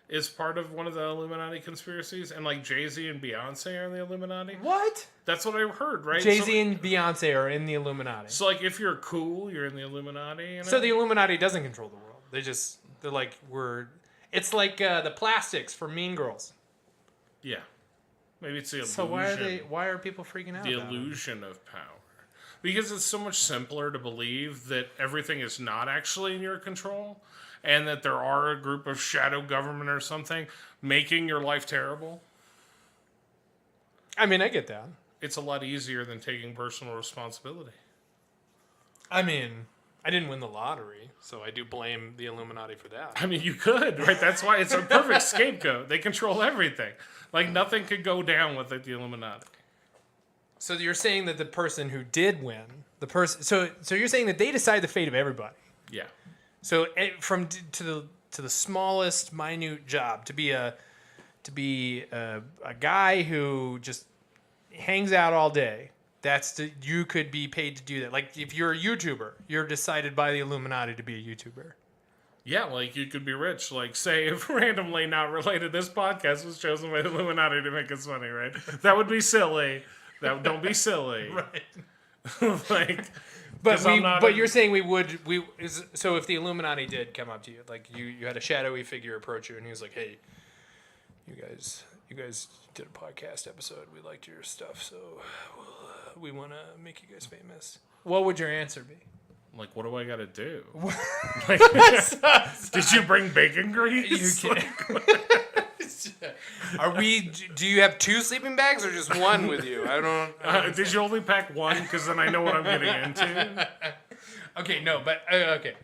Is part of one of the Illuminati conspiracies, and like Jay-Z and Beyonce are in the Illuminati. What? That's what I heard, right? Jay-Z and Beyonce are in the Illuminati. So like, if you're cool, you're in the Illuminati. You know? So the Illuminati doesn't control the world. They're like It's like the plastics for Mean Girls. Yeah, maybe it's the illusion. So why are people freaking out? The about it? illusion of power. Because it's so much simpler to believe that everything is not actually in your control and that there are a group of shadow government or something making your life terrible. I mean, I get that. It's a lot easier than taking personal responsibility. I mean, I didn't win the lottery, so I do blame the Illuminati for that. I mean, you could, right? That's why it's a perfect scapegoat. They control everything. Like, nothing could go down with the Illuminati. So you're saying that the person who did win, so you're saying that they decide the fate of everybody. Yeah. So to the smallest minute job, to be a guy who just hangs out all day. You could be paid to do that. Like if you're a YouTuber, you're decided by the Illuminati to be a YouTuber. Yeah, like you could be rich. Like, say if randomly not related, this podcast was chosen by the Illuminati to make us money, right? That would be silly. Don't be silly. Right. Like, but you're saying so if the Illuminati did come up to you, like you had a shadowy figure approach you, and he was like, "Hey, you guys did a podcast episode. We liked your stuff, so we want to make you guys famous." What would your answer be? Like, what do I got to do? Like, did you bring bacon grease? You do you have 2 sleeping bags or just one with you? I don't. Did you only pack one? Because then I know what I'm getting into. Okay, no, but okay.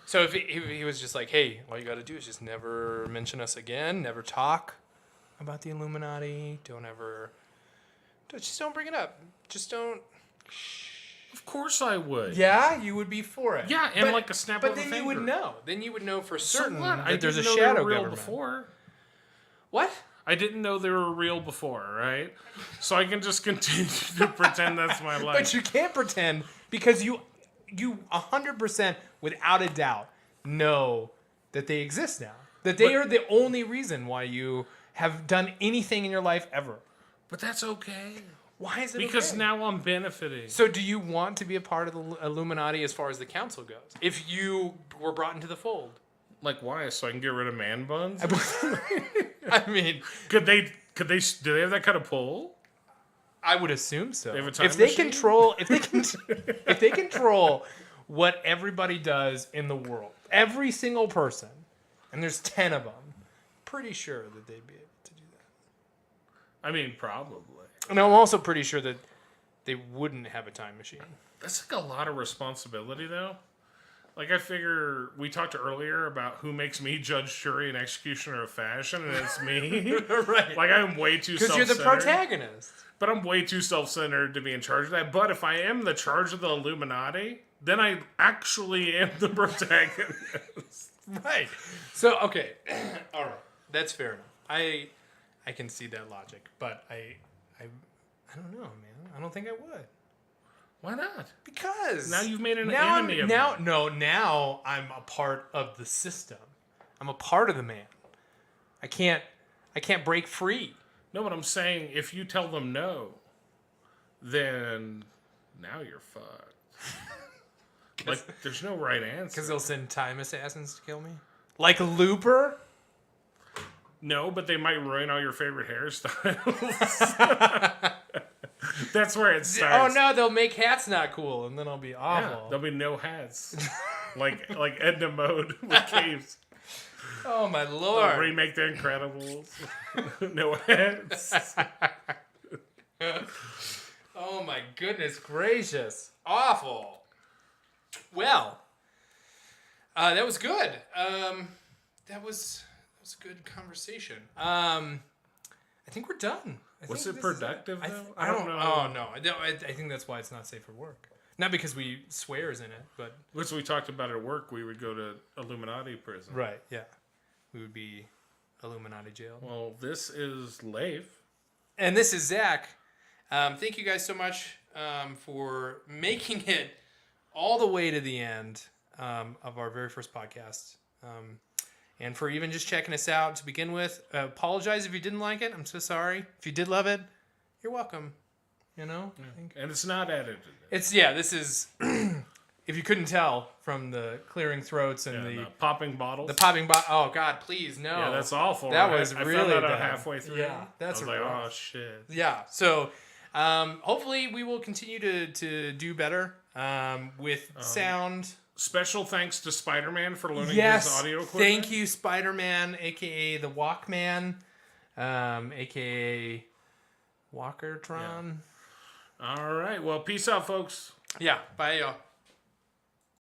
So if he was just like, "Hey, all you got to do is just never mention us again, never talk about the Illuminati, just don't bring it up, just don't." Of course I would. Yeah, you would be for it. Yeah, and like a snap of a finger. But then you would know. Then you would know for certain what? that there's a didn't know shadow they were real government. before. What? I didn't know they were real before, right? So I can just continue to pretend that's my life. But you can't pretend because you 100% without a doubt know that they exist now. That they are the only reason why you have done anything in your life ever. But that's okay. Why is it Because okay? now I'm benefiting. So do you want to be a part of the Illuminati as far as the council goes? If you were brought into the fold. Like, why? So I can get rid of man buns? I mean, do they have that kind of pull? I would assume so. They have a time if they machine? if they control what everybody does in the world, every single person, and there's 10 of them, pretty sure that they'd be able to do that. I mean, probably. And I'm also pretty sure that they wouldn't have a time machine. That's like a lot of responsibility, though. Like, I figure we talked earlier about who makes me judge, jury, and executioner of fashion, and it's me. Right. Like, I'm way too self-centered. Because you're the protagonist. But I'm way too self-centered to be in charge of that. But if I am the charge of the Illuminati, then I actually am the protagonist. Right. So, okay. All right. That's fair enough. I can see that logic, but I don't know, man. I don't think I would. Why not? Because now you've made an enemy of me. Now I'm a part of the system. I'm a part of the man. I can't break free. No, but I'm saying if you tell them no, then now you're fucked. Like, there's no right answer. Because they'll send time assassins to kill me? Like Looper? No, but they might ruin all your favorite hairstyles. That's where it Oh starts. no, they'll make hats not cool, and then I'll be Yeah, awful. there'll be no hats. like Edna Mode with caves. Oh my They'll lord. remake The Incredibles. No hats. Oh my goodness gracious. Awful. Well, that was good. That was a good conversation. I think we're done. Was it productive, though? I don't know. Oh, no. I think that's why it's not safe for work. Not because we swears in it, but... Which we talked about at work, we would go to Illuminati prison. Right, yeah. We would be Illuminati jailed. Well, this is Leif. And this is Zach. Thank you guys so much for making it all the way to the end of our very first podcast. And for even just checking us out to begin with. Apologize if you didn't like it. I'm so sorry. If you did love it, you're welcome. You know? Yeah. And it's not edited. This is... If you couldn't tell from the clearing throats and the popping bottles. The popping bottle. Oh, God, please, no. Yeah, that's awful. That right? was I really found that out bad. halfway through. Yeah, that's I was like, rough. oh, shit. Yeah, so hopefully we will continue to do better with sound. Special thanks to Spider-Man for loaning Yes, his audio equipment. thank you, Spider-Man, a.k.a. the Walkman, a.k.a. Walkertron. All right, well, peace out, folks. Yeah, bye, y'all.